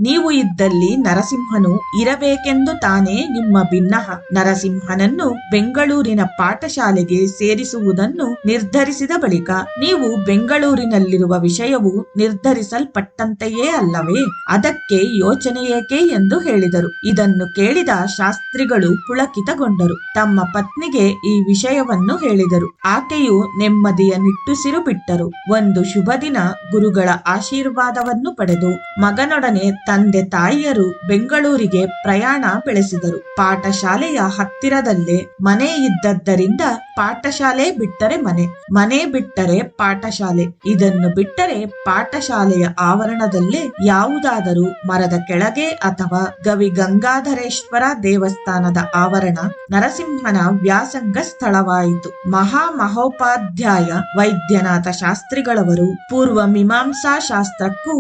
ನೀವು ಇದ್ದಲ್ಲಿ ನರಸಿಂಹನು ಇರಬೇಕೆಂದು ತಾನೇ ನಿಮ್ಮ ಭಿನ್ನಹ. ನರಸಿಂಹನನ್ನು ಬೆಂಗಳೂರಿನ ಪಾಠಶಾಲೆಗೆ ಸೇರಿಸುವುದನ್ನು ನಿರ್ಧರಿಸಿದ ಬಳಿಕ ನೀವು ಬೆಂಗಳೂರಿನಲ್ಲಿರುವ ವಿಷಯವು ನಿರ್ಧರಿಸಲ್ಪಟ್ಟಂತೆಯೇ ಅಲ್ಲವೇ? ಅದಕ್ಕೆ ಯೋಚನೆ ಏಕೆ ಎಂದು ಹೇಳಿದರು. ಇದನ್ನು ಕೇಳಿದ ಶಾಸ್ತ್ರಿಗಳು ಪುಳಕಿತಗೊಂಡರು. ತಮ್ಮ ಪತ್ನಿಗೆ ಈ ವಿಷಯವನ್ನು ಹೇಳಿದರು. ಆಕೆಯು ನೆಮ್ಮದಿಯ ನಿಟ್ಟುಸಿರು ಬಿಟ್ಟರು. ಒಂದು ಶುಭ ದಿನ ಗುರುಗಳ ಆಶೀರ್ವಾದವನ್ನು ಪಡೆದು ಮಗನೊಡನೆ ತಂದೆ ತಾಯಿಯರು ಬೆಂಗಳೂರಿಗೆ ಪ್ರಯಾಣ ಬೆಳೆಸಿದರು. ಪಾಠಶಾಲೆಯ ಹತ್ತಿರದಲ್ಲೇ ಮನೆ ಇದ್ದದ್ದರಿಂದ ಪಾಠಶಾಲೆ ಬಿಟ್ಟರೆ ಮನೆ, ಮನೆ ಬಿಟ್ಟರೆ ಪಾಠಶಾಲೆ, ಇದನ್ನು ಬಿಟ್ಟರೆ ಪಾಠಶಾಲೆಯ ಆವರಣದಲ್ಲೇ ಯಾವುದಾದರೂ ಮರದ ಕೆಳಗೆ ಅಥವಾ ಗವಿ ಗಂಗಾಧರೇಶ್ವರ ದೇವಸ್ಥಾನದ ಆವರಣ ನರಸಿಂಹನ ವ್ಯಾಸಂಗ ಸ್ಥಳವಾಯಿತು. ಮಹಾಮಹೋಪಾಧ್ಯಾಯ ವೈದ್ಯನಾಥ ಶಾಸ್ತ್ರಿಗಳವರು ಪೂರ್ವ ಮೀಮಾಂಸಾ ಶಾಸ್ತ್ರಕ್ಕೂ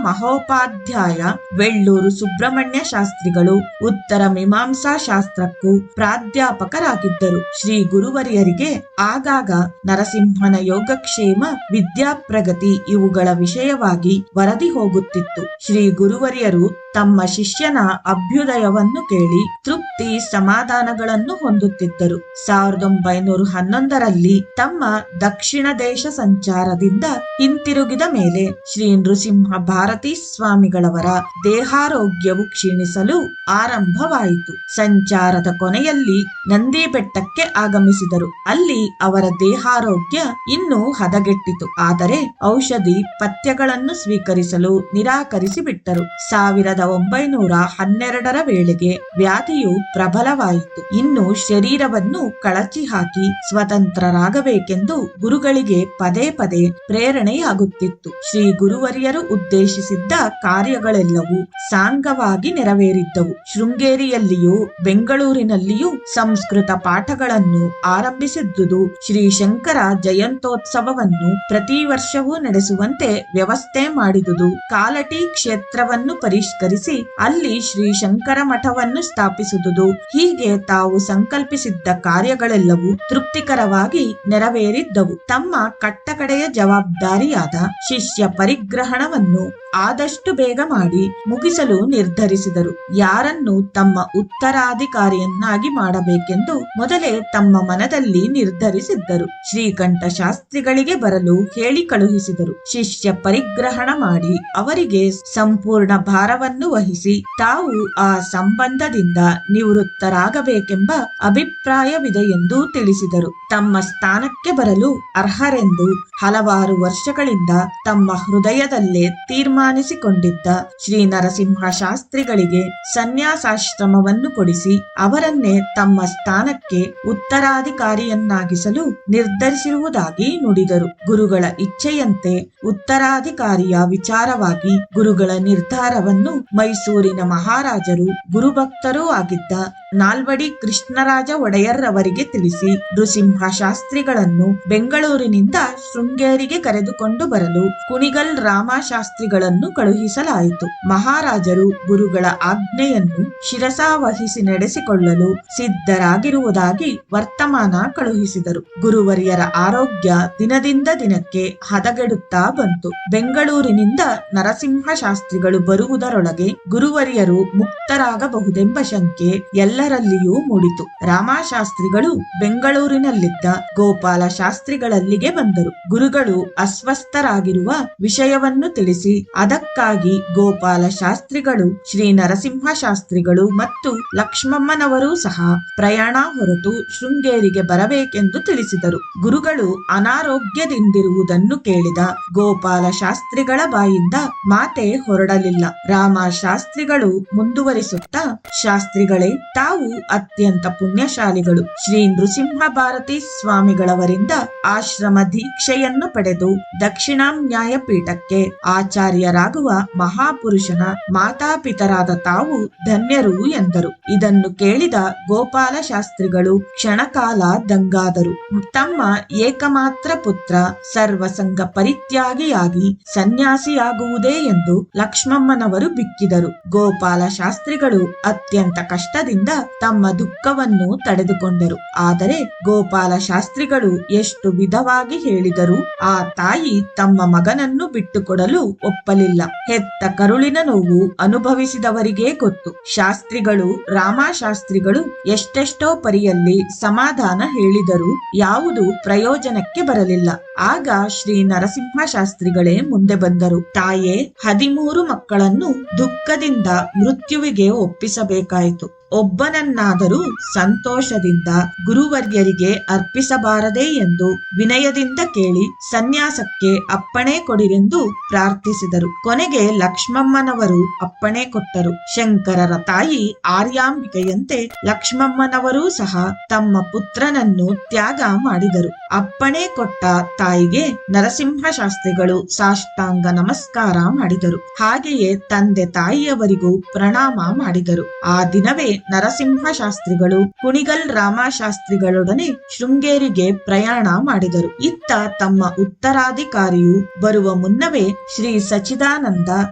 ಮಹೋಪಾಧ್ಯಾಯ ವೆಳ್ಳೂರು ಸುಬ್ರಹ್ಮಣ್ಯ ಶಾಸ್ತ್ರಿಗಳು ಉತ್ತರ ಮೀಮಾಂಸಾ ಶಾಸ್ತ್ರಕ್ಕೂ ಪ್ರಾಧ್ಯಾಪಕರಾಗಿದ್ದರು. ಶ್ರೀ ಗುರುವರಿಯರಿಗೆ ಆಗಾಗ ನರಸಿಂಹನ ಯೋಗಕ್ಷೇಮ, ವಿದ್ಯಾಪ್ರಗತಿ ಇವುಗಳ ವಿಷಯವಾಗಿ ವರದಿ ಹೋಗುತ್ತಿತ್ತು. ಶ್ರೀ ಗುರುವರಿಯರು ತಮ್ಮ ಶಿಷ್ಯನ ಅಭ್ಯುದಯವನ್ನು ಕೇಳಿ ತೃಪ್ತಿ ಸಮಾಧಾನಗಳನ್ನು ಹೊಂದುತ್ತಿದ್ದರು. 1911ರಲ್ಲಿ ತಮ್ಮ ದಕ್ಷಿಣ ದೇಶ ಸಂಚಾರದಿಂದ ಹಿಂತಿರುಗಿದ ಮೇಲೆ ಶ್ರೀ ನೃಸಿಂಹ ಭಾರತೀ ಸ್ವಾಮಿಗಳವರ ದೇಹಾರೋಗ್ಯವು ಕ್ಷೀಣಿಸಲು ಆರಂಭವಾಯಿತು. ಸಂಚಾರದ ಕೊನೆಯಲ್ಲಿ ನಂದಿ ಬೆಟ್ಟಕ್ಕೆ ಆಗಮಿಸಿದರು. ಅಲ್ಲಿ ಅವರ ದೇಹಾರೋಗ್ಯ ಇನ್ನೂ ಹದಗೆಟ್ಟಿತು. ಆದರೆ ಔಷಧಿ ಪಥ್ಯಗಳನ್ನು ಸ್ವೀಕರಿಸಲು ನಿರಾಕರಿಸಿ ಬಿಟ್ಟರು. 1912ರ ವೇಳೆಗೆ ವ್ಯಾಧಿಯು ಪ್ರಬಲವಾಯಿತು. ಇನ್ನು ಶರೀರವನ್ನು ಕಳಚಿ ಹಾಕಿ ಸ್ವತಂತ್ರರಾಗಬೇಕೆಂದು ಗುರುಗಳಿಗೆ ಪದೇ ಪದೇ ಪ್ರೇರಣೆಯಾಗುತ್ತಿತ್ತು. ಶ್ರೀ ಗುರುವರಿಯರು ಉದ್ದೇಶಿಸಿದ್ದ ಕಾರ್ಯಗಳೆಲ್ಲವೂ ಸಾಂಗವಾಗಿ ನೆರವೇರಿದ್ದವು. ಶೃಂಗೇರಿಯಲ್ಲಿಯೂ ಬೆಂಗಳೂರಿನಲ್ಲಿಯೂ ಸಂಸ್ಕೃತ ಪಾಠಗಳನ್ನು ಆರಂಭಿಸಿದ್ದುದು, ಶ್ರೀ ಶಂಕರ ಜಯಂತ್ಯೋತ್ಸವವನ್ನು ಪ್ರತಿ ವರ್ಷವೂ ನಡೆಸುವಂತೆ ವ್ಯವಸ್ಥೆ ಮಾಡಿದುದು, ಕಾಲಟಿ ಕ್ಷೇತ್ರವನ್ನು ಪರಿಷ್ಕರಿಸಿ ಅಲ್ಲಿ ಶ್ರೀ ಶಂಕರ ಮಠವನ್ನು ಸ್ಥಾಪಿಸುವುದು, ಹೀಗೆ ತಾವು ಸಂಕಲ್ಪಿಸಿದ್ದ ಕಾರ್ಯಗಳೆಲ್ಲವೂ ತೃಪ್ತಿಕರವಾಗಿ ನೆರವೇರಿದ್ದವು. ತಮ್ಮ ಕಟ್ಟಕಡೆಯ ಜವಾಬ್ದಾರಿಯಾದ ಶಿಷ್ಯ ಪರಿಗ್ರಹಣವನ್ನು ಆದಷ್ಟು ಬೇಗ ಮಾಡಿ ಮುಗಿಸಲು ನಿರ್ಧರಿಸಿದರು. ಯಾರನ್ನು ತಮ್ಮ ಉತ್ತರಾಧಿಕಾರಿಯನ್ನಾಗಿ ಮಾಡಬೇಕೆಂದು ಮೊದಲೇ ತಮ್ಮ ಮನದಲ್ಲಿ ನಿರ್ಧರಿಸಿದ್ದರು. ಶ್ರೀಕಂಠ ಶಾಸ್ತ್ರಿಗಳಿಗೆ ಬರಲು ಹೇಳಿ ಕಳುಹಿಸಿದರು. ಶಿಷ್ಯ ಪರಿಗ್ರಹಣ ಮಾಡಿ ಅವರಿಗೆ ಸಂಪೂರ್ಣ ಭಾರವನ್ನು ವಹಿಸಿ ತಾವು ಆ ಸಂಬಂಧದಿಂದ ನಿವೃತ್ತರಾಗಬೇಕೆಂಬ ಅಭಿಪ್ರಾಯವಿದೆ ಎಂದು ತಿಳಿಸಿದರು. ತಮ್ಮ ಸ್ಥಾನಕ್ಕೆ ಬರಲು ಅರ್ಹರೆಂದು ಹಲವಾರು ವರ್ಷಗಳಿಂದ ತಮ್ಮ ಹೃದಯದಲ್ಲೇ ತೀರ್ಮಾನಿಸಿಕೊಂಡಿದ್ದ ಶ್ರೀ ನರಸಿಂಹ ಶಾಸ್ತ್ರಿಗಳಿಗೆ ಸನ್ಯಾಸಾಶ್ರಮವನ್ನು ಕೊಡಿಸಿ ಅವರನ್ನೇ ತಮ್ಮ ಸ್ಥಾನಕ್ಕೆ ಉತ್ತರಾಧಿಕಾರಿಯನ್ನಾಗಿಸಲು ನಿರ್ಧರಿಸಿರುವುದಾಗಿ ನುಡಿದರು. ಗುರುಗಳ ಇಚ್ಛೆಯಂತೆ ಉತ್ತರಾಧಿಕಾರಿಯ ವಿಚಾರವಾಗಿ ಗುರುಗಳ ನಿರ್ಧಾರವನ್ನು ಮೈಸೂರಿನ ಮಹಾರಾಜರು ಗುರುಭಕ್ತರೂ ಆಗಿದ್ದ ನಾಲ್ವಡಿ ಕೃಷ್ಣರಾಜ ಒಡೆಯರ್ರವರಿಗೆ ತಿಳಿಸಿ ನೃಸಿಂಹ ಶಾಸ್ತ್ರಿಗಳನ್ನು ಬೆಂಗಳೂರಿನಿಂದ ಶೃಂಗೇರಿಗೆ ಕರೆದುಕೊಂಡು ಬರಲು ಕುಣಿಗಲ್ ರಾಮಶಾಸ್ತ್ರಿಗಳನ್ನು ಕಳುಹಿಸಲಾಯಿತು. ಮಹಾರಾಜರು ಗುರುಗಳ ಆಜ್ಞೆಯನ್ನು ಶಿರಸಾವಹಿಸಿ ನಡೆಸಿಕೊಳ್ಳಲು ಸಿದ್ಧರಾಗಿರುವುದಾಗಿ ವರ್ತಮಾನ ಕಳುಹಿಸಿದರು. ಗುರುವರಿಯರ ಆರೋಗ್ಯ ದಿನದಿಂದ ದಿನಕ್ಕೆ ಹದಗೆಡುತ್ತಾ ಬಂತು. ಬೆಂಗಳೂರಿನಿಂದ ನರಸಿಂಹ ಶಾಸ್ತ್ರಿಗಳು ಬರುವುದರೊಳಗೆ ಗುರುವರಿಯರು ಮುಕ್ತರಾಗಬಹುದೆಂಬ ಶಂಕೆ ಎಲ್ಲರಲ್ಲಿಯೂ ಮೂಡಿತು. ರಾಮಶಾಸ್ತ್ರಿಗಳು ಬೆಂಗಳೂರಿನಲ್ಲಿದ್ದ ಗೋಪಾಲ ಶಾಸ್ತ್ರಿಗಳಲ್ಲಿಗೆ ಬಂದರು. ಗುರುಗಳು ಅಸ್ವಸ್ಥರಾಗಿರುವ ವಿಷಯವನ್ನು ತಿಳಿಸಿ ಅದಕ್ಕಾಗಿ ಗೋಪಾಲ ಶಾಸ್ತ್ರಿಗಳು, ಶ್ರೀ ನರಸಿಂಹ ಶಾಸ್ತ್ರಿಗಳು ಮತ್ತು ಲಕ್ಷ್ಮಮ್ಮನವರೂ ಸಹ ಪ್ರಯಾಣ ಹೊರಟು ಶೃಂಗೇರಿಗೆ ಬರಬೇಕೆಂದು ತಿಳಿಸಿದರು. ಗುರುಗಳು ಅನಾರೋಗ್ಯದಿಂದಿರುವುದನ್ನು ಕೇಳಿದ ಗೋಪಾಲ ಶಾಸ್ತ್ರಿಗಳ ಬಾಯಿಂದ ಮಾತೆ ಹೊರಡಲಿಲ್ಲ. ರಾಮಶಾಸ್ತ್ರಿಗಳು ಮುಂದುವರಿಸುತ್ತಾ, ಶಾಸ್ತ್ರಿಗಳೇ, ತಾವು ಅತ್ಯಂತ ಪುಣ್ಯಶಾಲಿಗಳು. ಶ್ರೀ ನೃಸಿಂಹ ಭಾರತೀ ಸ್ವಾಮಿಗಳವರಿಂದ ಆಶ್ರಮ ದೀಕ್ಷೆಯನ್ನು ಪಡೆದು ದಕ್ಷಿಣಾಮ್ನಾಯ ಪೀಠಕ್ಕೆ ಆಚಾರ್ಯರಾಗುವ ಮಹಾಪುರುಷನ ಮಾತಾಪಿತರಾದ ತಾವು ಧನ್ಯರು ಎಂದರು. ಇದನ್ನು ಕೇಳಿದ ಗೋಪಾಲ ಶಾಸ್ತ್ರಿಗಳು ಕ್ಷಣಕಾಲ ದಂಗಾದರು. ತಮ್ಮ ಏಕಮಾತ್ರ ಪುತ್ರ ಸರ್ವಸಂಗ ಪರಿತ್ಯಾಗಿಯಾಗಿ ಸನ್ಯಾಸಿಯಾಗುವುದೇ ಎಂದು ಲಕ್ಷ್ಮಮ್ಮನವರು ಬಿಕ್ಕಿದರು. ಗೋಪಾಲ ಶಾಸ್ತ್ರಿಗಳು ಅತ್ಯಂತ ಕಷ್ಟದಿಂದ ತಮ್ಮ ದುಃಖವನ್ನು ತಡೆದುಕೊಂಡರು. ಆದರೆ ಗೋಪಾಲ ಶಾಸ್ತ್ರಿಗಳು ಎಷ್ಟು ವಿಧವಾಗಿ ಹೇಳಿದರೂ ಆ ತಾಯಿ ತಮ್ಮ ಮಗನನ್ನು ಬಿಟ್ಟುಕೊಡಲು ಒಪ್ಪಲಿಲ್ಲ. ಹೆತ್ತ ಕರುಳಿನ ನೋವು ಅನುಭವಿಸಿದವರಿಗೇ ಗೊತ್ತು. ಶಾಸ್ತ್ರಿಗಳು, ರಾಮಶಾಸ್ತ್ರಿಗಳು ಎಷ್ಟೆಷ್ಟೋ ಪರಿಯಲ್ಲಿ ಸಮಾಧಾನ ಹೇಳಿದರೂ ಯಾವುದು ಪ್ರಯೋಜನಕ್ಕೆ ಬರಲಿಲ್ಲ. ಆಗ ಶ್ರೀ ನರಸಿಂಹ ಶಾಸ್ತ್ರಿಗಳೇ ಮುಂದೆ ಬಂದರು. ತಾಯೇ, 13 ಮಕ್ಕಳನ್ನು ದುಃಖದಿಂದ ಮೃತ್ಯುವಿಗೆ ಒಪ್ಪಿಸಬೇಕಾಯಿತು. ಒಬ್ಬನನ್ನಾದರೂ ಸಂತೋಷದಿಂದ ಗುರುವರ್ಯರಿಗೆ ಅರ್ಪಿಸಬಾರದೇ ಎಂದು ವಿನಯದಿಂದ ಕೇಳಿ ಸನ್ಯಾಸಕ್ಕೆ ಅಪ್ಪಣೆ ಕೊಡಿರೆಂದು ಪ್ರಾರ್ಥಿಸಿದರು. ಕೊನೆಗೆ ಲಕ್ಷ್ಮಮ್ಮನವರು ಅಪ್ಪಣೆ ಕೊಟ್ಟರು. ಶಂಕರರ ತಾಯಿ ಆರ್ಯಾಂಬಿಕೆಯಂತೆ ಲಕ್ಷ್ಮಮ್ಮನವರೂ ಸಹ ತಮ್ಮ ಪುತ್ರನನ್ನು ತ್ಯಾಗ ಮಾಡಿದರು. ಅಪ್ಪಣೆ ಕೊಟ್ಟ ತಾಯಿ ತಾಯಿಗೆ ನರಸಿಂಹ ಶಾಸ್ತ್ರಿಗಳು ಸಾಷ್ಟಾಂಗ ನಮಸ್ಕಾರ ಮಾಡಿದರು. ಹಾಗೆಯೇ ತಂದೆ ತಾಯಿಯವರಿಗೂ ಪ್ರಣಾಮ ಮಾಡಿದರು. ಆ ದಿನವೇ ನರಸಿಂಹ ಶಾಸ್ತ್ರಿಗಳು ಕುಣಿಗಲ್ ರಾಮಶಾಸ್ತ್ರಿಗಳೊಡನೆ ಶೃಂಗೇರಿಗೆ ಪ್ರಯಾಣ ಮಾಡಿದರು. ಇತ್ತ ತಮ್ಮ ಉತ್ತರಾಧಿಕಾರಿಯು ಬರುವ ಮುನ್ನವೇ ಶ್ರೀ ಸಚ್ಚಿದಾನಂದ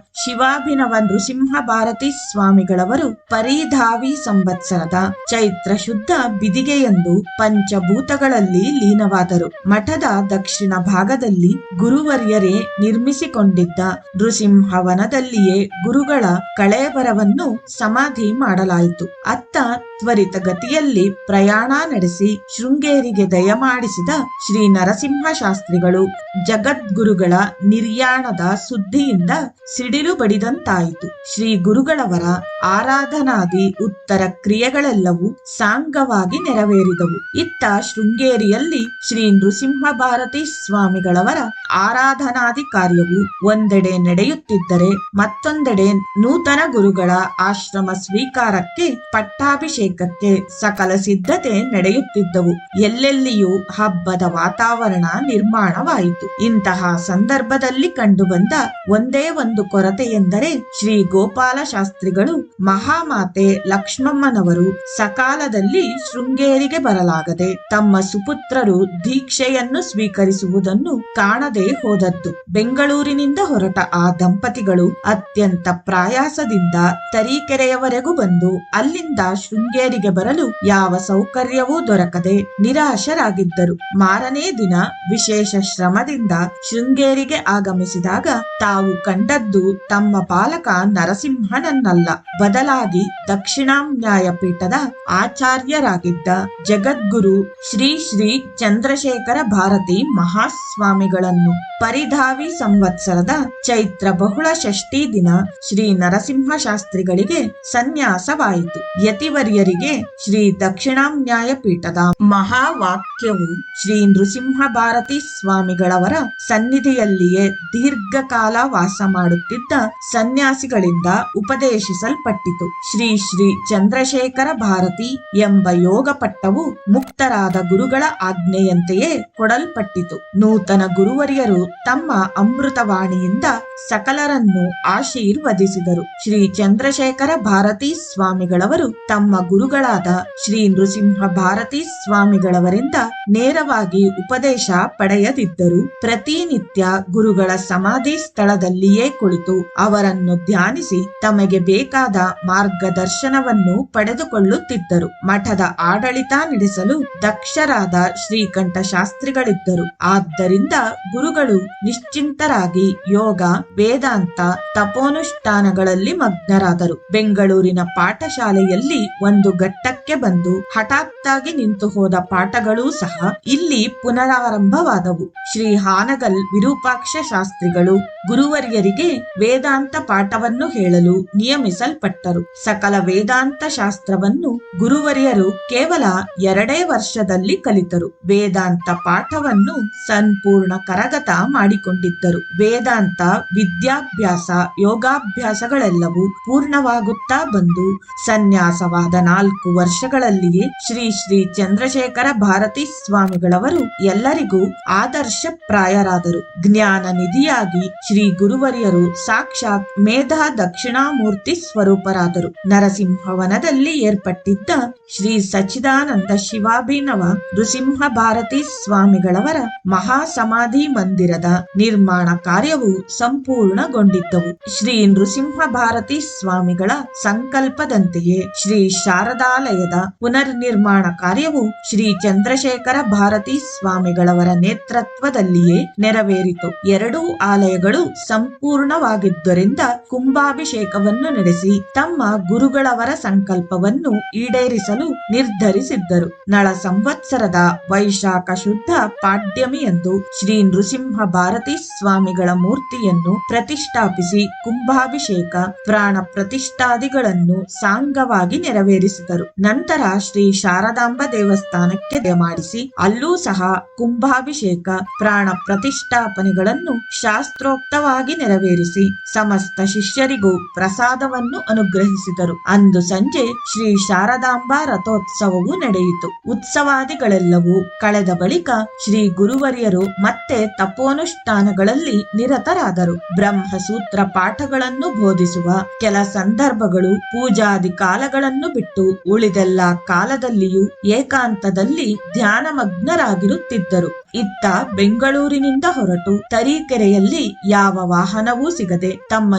ಶಿವಾಭಿನವ ನೃಸಿಂಹ ಭಾರತಿ ಸ್ವಾಮಿಗಳವರು ಪರಿಧಾವಿ ಸಂವತ್ಸರದ ಚೈತ್ರ ಶುದ್ಧ ಬಿದಿಗೆಯಂದು ಪಂಚಭೂತಗಳಲ್ಲಿ ಲೀನವಾದರು. ಮಠದ ದಕ್ಷಿಣ ಭಾಗದಲ್ಲಿ ಗುರುವರ್ಯರೇ ನಿರ್ಮಿಸಿಕೊಂಡಿದ್ದ ನೃಸಿಂಹವನದಲ್ಲಿಯೇ ಗುರುಗಳ ಕಳೇಬರವನ್ನು ಸಮಾಧಿ ಮಾಡಲಾಯಿತು. ಅತ್ತ ತ್ವರಿತಗತಿಯಲ್ಲಿ ಪ್ರಯಾಣ ನಡೆಸಿ ಶೃಂಗೇರಿಗೆ ದಯಮಾಡಿಸಿದ ಶ್ರೀ ನರಸಿಂಹ ಶಾಸ್ತ್ರಿಗಳು ಜಗದ್ಗುರುಗಳ ನಿರ್ಯಾಣದ ಸುದ್ದಿಯಿಂದ ಸಿಡಿಲು ಬಡಿದಂತಾಯಿತು. ಶ್ರೀ ಗುರುಗಳವರ ಆರಾಧನಾದಿ ಉತ್ತರ ಕ್ರಿಯೆಗಳೆಲ್ಲವೂ ಸಾಂಗವಾಗಿ ನೆರವೇರಿದವು. ಇತ್ತ ಶೃಂಗೇರಿಯಲ್ಲಿ ಶ್ರೀ ನೃಸಿಂಹ ಭಾರತಿ ಸ್ವಾಮಿಗಳವರ ಆರಾಧನಾದಿ ಕಾರ್ಯವು ಒಂದೆಡೆ ನಡೆಯುತ್ತಿದ್ದರೆ ಮತ್ತೊಂದೆಡೆ ನೂತನ ಗುರುಗಳ ಆಶ್ರಮ ಸ್ವೀಕಾರಕ್ಕೆ ಪಟ್ಟಾಭಿಷೇಕಕ್ಕೆ ಸಕಲ ಸಿದ್ಧತೆ ನಡೆಯುತ್ತಿದ್ದವು. ಎಲ್ಲೆಲ್ಲಿಯೂ ಹಬ್ಬದ ವಾತಾವರಣ ನಿರ್ಮಾಣವಾಯಿತು. ಇಂತಹ ಸಂದರ್ಭದಲ್ಲಿ ಕಂಡುಬಂದ ಒಂದೇ ಒಂದು ಕೊರತೆ ಎಂದರೆ ಶ್ರೀ ಗೋಪಾಲ ಶಾಸ್ತ್ರಿಗಳು ಮಹಾಮಾತೆ ಲಕ್ಷ್ಮಮ್ಮನವರು ಸಕಾಲದಲ್ಲಿ ಶೃಂಗೇರಿಗೆ ಬರಲಾಗದೆ ತಮ್ಮ ಸುಪುತ್ರರು ದೀಕ್ಷೆಯನ್ನು ಸ್ವೀಕರಿಸುವುದನ್ನು ಕಾಣದೆ ಹೋದದ್ದು. ಬೆಂಗಳೂರಿನಿಂದ ಹೊರಟ ಆ ದಂಪತಿಗಳು ಅತ್ಯಂತ ಪ್ರಯಾಸದಿಂದ ತರೀಕೆರೆಯವರೆಗೂ ಬಂದು ಅಲ್ಲಿಂದ ಶೃಂಗೇರಿಗೆ ಬರಲು ಯಾವ ಸೌಕರ್ಯವೂ ದೊರಕದೆ ನಿರಾಶರಾಗಿದ್ದರು. ಮಾರನೇ ದಿನ ವಿಶೇಷ ಶ್ರಮದಿಂದ ಶೃಂಗೇರಿಗೆ ಆಗಮಿಸಿದಾಗ ತಾವು ಕಂಡದ್ದು ತಮ್ಮ ಪಾಲಕ ನರಸಿಂಹನನ್ನಲ್ಲ, ಬದಲಾಗಿ ದಕ್ಷಿಣಾಮ್ನಾಯ ಪೀಠದ ಆಚಾರ್ಯರಾಗಿದ್ದ ಜಗದ್ಗುರು ಶ್ರೀ ಶ್ರೀ ಚಂದ್ರಶೇಖರ ಭಾರತಿ ಮಹಾಸ್ವಾಮಿಗಳನ್ನು. ಪರಿಧಾವಿ ಸಂವತ್ಸರದ ಚೈತ್ರ ಬಹುಳ ಷಷ್ಠಿ ದಿನ ಶ್ರೀ ನರಸಿಂಹ ಶಾಸ್ತ್ರಿಗಳಿಗೆ ಸನ್ಯಾಸವಾಯಿತು. ಯತಿವರ್ಯರಿಗೆ ಶ್ರೀ ದಕ್ಷಿಣಾಮ್ನಾಯ ಪೀಠದ ಮಹಾವಾಕ್ಯವು ಶ್ರೀ ನೃಸಿಂಹ ಭಾರತಿ ಸ್ವಾಮಿಗಳವರ ಸನ್ನಿಧಿಯಲ್ಲಿಯೇ ದೀರ್ಘಕಾಲ ವಾಸ ಮಾಡುತ್ತಿದ್ದ ಸನ್ಯಾಸಿಗಳಿಂದ ಉಪದೇಶಿಸಲ್ಪಟ್ಟಿತು. ಶ್ರೀ ಶ್ರೀ ಚಂದ್ರಶೇಖರ ಭಾರತಿ ಎಂಬ ಯೋಗ ಪಟ್ಟವು ಮುಕ್ತರಾದ ಗುರುಗಳ ಆಜ್ಞೆಯಂತೆಯೇ ಕೊಡಲ್ಪಟ್ಟಿತು. ನೂತನ ಗುರುವರಿಯರು ತಮ್ಮ ಅಮೃತವಾಣಿಯಿಂದ ಸಕಲರನ್ನು ಆಶೀರ್ವದಿಸಿದರು. ಶ್ರೀ ಚಂದ್ರಶೇಖರ ಭಾರತಿ ಸ್ವಾಮಿಗಳವರು ತಮ್ಮ ಗುರುಗಳಾದ ಶ್ರೀ ನೃಸಿಂಹ ಭಾರತಿ ಸ್ವಾಮಿಗಳವರಿಂದ ನೇರವಾಗಿ ಉಪದೇಶ ಪಡೆಯದಿದ್ದರು ಪ್ರತಿನಿತ್ಯ ಗುರುಗಳ ಸಮಾಧಿ ಸ್ಥಳದಲ್ಲಿಯೇ ಕುಳಿತು ಅವರನ್ನು ಧ್ಯಾನಿಸಿ ತಮಗೆ ಬೇಕಾದ ಮಾರ್ಗದರ್ಶನವನ್ನು ಪಡೆದುಕೊಳ್ಳುತ್ತಿದ್ದರು. ಮಠದ ಆಡಳಿತ ನಡೆಸಲು ದಕ್ಷರಾದ ಶ್ರೀಕಂಠ ಶಾಸ್ತ್ರಿಗಳಿದ್ದರು. ಆದ್ದರಿಂದ ಗುರುಗಳು ನಿಶ್ಚಿಂತರಾಗಿ ಯೋಗ, ವೇದಾಂತ, ತಪೋನುಷ್ಠಾನಗಳಲ್ಲಿ ಮಗ್ನರಾದರು. ಬೆಂಗಳೂರಿನ ಪಾಠಶಾಲೆಯಲ್ಲಿ ಒಂದು ಘಟ್ಟಕ್ಕೆ ಬಂದು ಹಠಾತ್ತಾಗಿ ನಿಂತು ಹೋದ ಪಾಠಗಳೂ ಸಹ ಇಲ್ಲಿ ಪುನರಾರಂಭವಾದವು. ಶ್ರೀ ಹಾನಗಲ್ ವಿರೂಪಾಕ್ಷ ಶಾಸ್ತ್ರಿಗಳು ಗುರುವರ್ಯರಿಗೆ ವೇದಾಂತ ಪಾಠವನ್ನು ಹೇಳಲು ನಿಯಮಿಸಲ್ಪಟ್ಟರು. ಸಕಲ ವೇದಾಂತ ಶಾಸ್ತ್ರವನ್ನು ಗುರುವರ್ಯರು ಕೇವಲ 2 ವರ್ಷದಲ್ಲಿ ಕಲಿತರು. ವೇದಾಂತ ಪಾಠವನ್ನು ಸಂಪೂರ್ಣ ಕರಗತ ಮಾಡಿಕೊಂಡಿದ್ದರು. ವೇದಾಂತ ವಿದ್ಯಾಭ್ಯಾಸ, ಯೋಗಾಭ್ಯಾಸಗಳೆಲ್ಲವೂ ಪೂರ್ಣವಾಗುತ್ತಾ ಬಂದು ಸನ್ಯಾಸವಾದ 4 ವರ್ಷಗಳಲ್ಲಿಯೇ ಶ್ರೀ ಶ್ರೀ ಚಂದ್ರಶೇಖರ ಭಾರತಿ ಸ್ವಾಮಿಗಳವರು ಎಲ್ಲರಿಗೂ ಆದರ್ಶ ಪ್ರಾಯರಾದರು. ಜ್ಞಾನ ನಿಧಿಯಾಗಿ ಶ್ರೀ ಗುರುವರ್ಯರು ಸಾಕ್ಷಾತ್ ಮೇಧಾ ದಕ್ಷಿಣಾಮೂರ್ತಿ ಸ್ವರೂಪರಾದರು. ನರಸಿಂಹವನದಲ್ಲಿ ಏರ್ಪಟ್ಟಿದ್ದ ಶ್ರೀ ಸಚ್ಚಿದಾನಂದ ಶಿವಾಭಿನವ ನೃಸಿಂಹ ಭಾರತಿ ಸ್ವಾಮಿಗಳವರ ಮಹಾ ಸಮಾಧಿ ಮಂದಿರದ ನಿರ್ಮಾಣ ಕಾರ್ಯವು ಸಂಪೂರ್ಣಗೊಂಡಿದ್ದವು. ಶ್ರೀ ನೃಸಿಂಹ ಭಾರತಿ ಸ್ವಾಮಿಗಳ ಸಂಕಲ್ಪದಂತೆಯೇ ಶ್ರೀ ಶಾರದಾಲಯದ ಪುನರ್ನಿರ್ಮಾಣ ಕಾರ್ಯವು ಶ್ರೀ ಚಂದ್ರಶೇಖರ ಭಾರತಿ ಸ್ವಾಮಿಗಳವರ ನೇತೃತ್ವದಲ್ಲಿಯೇ ನೆರವೇರಿತು. 2 ಆಲಯಗಳು ಸಂಪೂರ್ಣವಾಗಿದ್ದರಿಂದ ಕುಂಭಾಭಿಷೇಕವನ್ನು ನಡೆಸಿ ತಮ್ಮ ಗುರುಗಳವರ ಸಂಕಲ್ಪವನ್ನು ಈಡೇರಿಸಲು ನಿರ್ಧರಿಸಿದ್ದರು. ನಳ ಸಂವತ್ಸರದ ವೈಶಾಖ ಶುದ್ಧ ಪಾಡ್ಯಮಿಯಂದು ಶ್ರೀ ನೃಸಿಂಹ ಭಾರತಿ ಸ್ವಾಮಿಗಳ ಮೂರ್ತಿಯನ್ನು ಪ್ರತಿಷ್ಠಾಪಿಸಿ ಕುಂಭಾಭಿಷೇಕ, ಪ್ರಾಣ ಪ್ರತಿಷ್ಠಾದಿಗಳನ್ನು ಸಾಂಗವಾಗಿ ನೆರವೇರಿಸಿದರು. ನೆರವೇರಿಸಿದರು. ನಂತರ ಶ್ರೀ ಶಾರದಾಂಬ ದೇವಸ್ಥಾನಕ್ಕೆ ದಯಮಾಡಿಸಿ ಅಲ್ಲೂ ಸಹ ಕುಂಭಾಭಿಷೇಕ, ಪ್ರಾಣ ಪ್ರತಿಷ್ಠಾಪನೆಗಳನ್ನು ಶಾಸ್ತ್ರೋಕ್ತವಾಗಿ ನೆರವೇರಿಸಿ ಸಮಸ್ತ ಶಿಷ್ಯರಿಗೂ ಪ್ರಸಾದವನ್ನು ಅನುಗ್ರಹಿಸಿದರು. ಅಂದು ಸಂಜೆ ಶ್ರೀ ಶಾರದಾಂಬಾ ರಥೋತ್ಸವವು ನಡೆಯಿತು. ಉತ್ಸವಾದಿಗಳೆಲ್ಲವೂ ಕಳೆದ ಬಳಿಕ ಶ್ರೀ ಗುರುವರಿಯರು ಮತ್ತೆ ತಪೋನುಷ್ಠಾನಗಳಲ್ಲಿ ನಿರತರಾದರು. ಬ್ರಹ್ಮಸೂತ್ರ ಪಾಠಗಳನ್ನು ಬೋಧಿಸುವ ಕೆಲ ಸಂದರ್ಭಗಳು ಪೂಜಾದಿ ಕಾಲಗಳನ್ನು ಬಿಟ್ಟು ಉಳಿದೆಲ್ಲ ಕಾಲದಲ್ಲಿಯೂ ಏಕಾಂತದಲ್ಲಿ ಧ್ಯಾನಮಗ್ನರಾಗಿರುತ್ತಿದ್ದರು. ಇತ್ತ ಬೆಂಗಳೂರಿನಿಂದ ಹೊರಟು ತರೀಕೆರೆಯಲ್ಲಿ ಯಾವ ವಾಹನವೂ ಸಿಗದೆ ತಮ್ಮ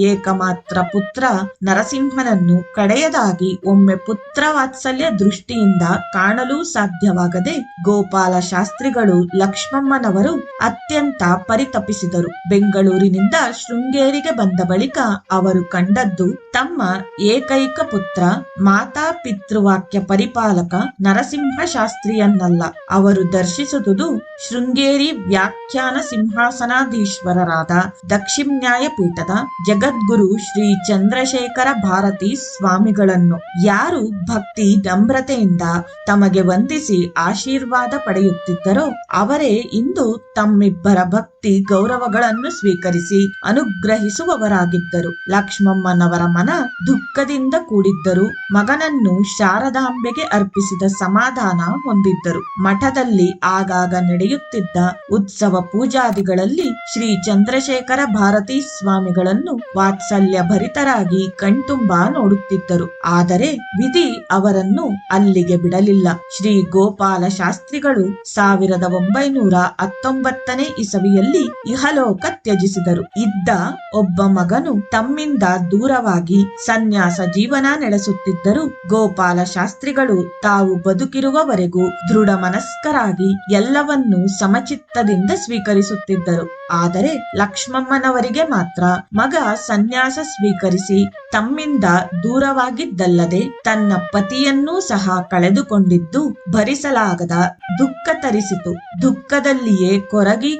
ಏಕಮಾತ್ರ ಪುತ್ರ ನರಸಿಂಹನನ್ನು ಕಡೆಯದಾಗಿ ಒಮ್ಮೆ ಪುತ್ರ ವಾತ್ಸಲ್ಯ ದೃಷ್ಟಿಯಿಂದ ಕಾಣಲೂ ಸಾಧ್ಯವಾಗದೆ ಗೋಪಾಲ ಶಾಸ್ತ್ರಿಗಳು ಲಕ್ಷ್ಮಮ್ಮನವರು ಅತ್ಯಂತ ಪರಿತಪಿಸಿದರು. ಬೆಂಗಳೂರಿನಿಂದ ಶೃಂಗೇರಿಗೆ ಬಂದ ಬಳಿಕ ಅವರು ಕಂಡದ್ದು ತಮ್ಮ ಏಕೈಕ ಪುತ್ರ ಮಾತಾ ಪಿತೃವಾಕ್ಯ ಪರಿಪಾಲಕ ನರಸಿಂಹ ಶಾಸ್ತ್ರಿಯನ್ನಲ್ಲ. ಅವರು ದರ್ಶಿಸುವುದು ಶೃಂಗೇರಿ ವ್ಯಾಖ್ಯಾನ ಸಿಂಹಾಸನಾಧೀಶ್ವರರಾದ ದಕ್ಷಿಣ ನ್ಯಾಯಪೀಠದ ಜಗದ್ಗುರು ಶ್ರೀ ಚಂದ್ರಶೇಖರ ಭಾರತೀ ಸ್ವಾಮಿಗಳನ್ನು. ಯಾರು ಭಕ್ತಿ ನಮ್ರತೆಯಿಂದ ತಮಗೆ ವಂದಿಸಿ ಆಶೀರ್ವಾದ ಪಡೆಯುತ್ತಿದ್ದರೋ ಅವರೇ ಇಂದು ತಮ್ಮಿಬ್ಬರ ಭಕ್ತಿ ಗೌರವಗಳನ್ನು ಸ್ವೀಕರಿಸಿ ಅನುಗ್ರಹಿಸುವವರಾಗಿದ್ದರು. ಲಕ್ಷ್ಮಮ್ಮನವರ ಮನ ದುಃಖದಿಂದ ಕೂಡಿದ್ದರು. ಮಗನನ್ನು ಶಾರದಾಂಬೆಗೆ ಅರ್ಪಿಸಿದ ಸಮಾಧಾನ ಹೊಂದಿದ್ದರು. ಮಠದಲ್ಲಿ ಆಗಾಗ ನಡೆಯುತ್ತಿದ್ದ ಉತ್ಸವ ಪೂಜಾದಿಗಳಲ್ಲಿ ಶ್ರೀ ಚಂದ್ರಶೇಖರ ಭಾರತೀ ಸ್ವಾಮಿಗಳನ್ನು ವಾತ್ಸಲ್ಯ ಭರಿತರಾಗಿ ಕಣ್ತುಂಬಾ ನೋಡುತ್ತಿದ್ದರು. ಆದರೆ ವಿಧಿ ಅವರನ್ನು ಅಲ್ಲಿಗೆ ಬಿಡಲಿಲ್ಲ. ಶ್ರೀ ಗೋಪಾಲ ಶಾಸ್ತ್ರಿಗಳು 1919 ಇಸವಿಯಲ್ಲಿ ಇಹಲೋಕ ತ್ಯಜಿಸಿದರು. ಇದ್ದ ಒಬ್ಬ ಮಗನು ತಮ್ಮಿಂದ ದೂರವಾಗಿ ಸನ್ಯಾಸ ಜೀವನ ನಡೆಸುತ್ತಿದ್ದರು. ಗೋಪಾಲ ಶಾಸ್ತ್ರಿಗಳು ತಾವು ಬದುಕಿರುವವರೆಗೂ ದೃಢ ಮನಸ್ಕರಾಗಿ ಎಲ್ಲವನ್ನೂ ಸಮಚಿತ್ತದಿಂದ ಸ್ವೀಕರಿಸುತ್ತಿದ್ದರು. ಆದರೆ ಲಕ್ಷ್ಮಮ್ಮನವರಿಗೆ ಮಾತ್ರ ಮಗ ಸನ್ಯಾಸ ಸ್ವೀಕರಿಸಿ ತಮ್ಮಿಂದ ದೂರವಾಗಿದ್ದಲ್ಲದೆ ತನ್ನ ಪತಿಯನ್ನೂ ಸಹ ಕಳೆದುಕೊಂಡಿದ್ದು ಭರಿಸಲಾಗದ ದುಃಖ ತರಿಸಿತು. ದುಃಖದಲ್ಲಿಯೇ ಕೊರಗಿ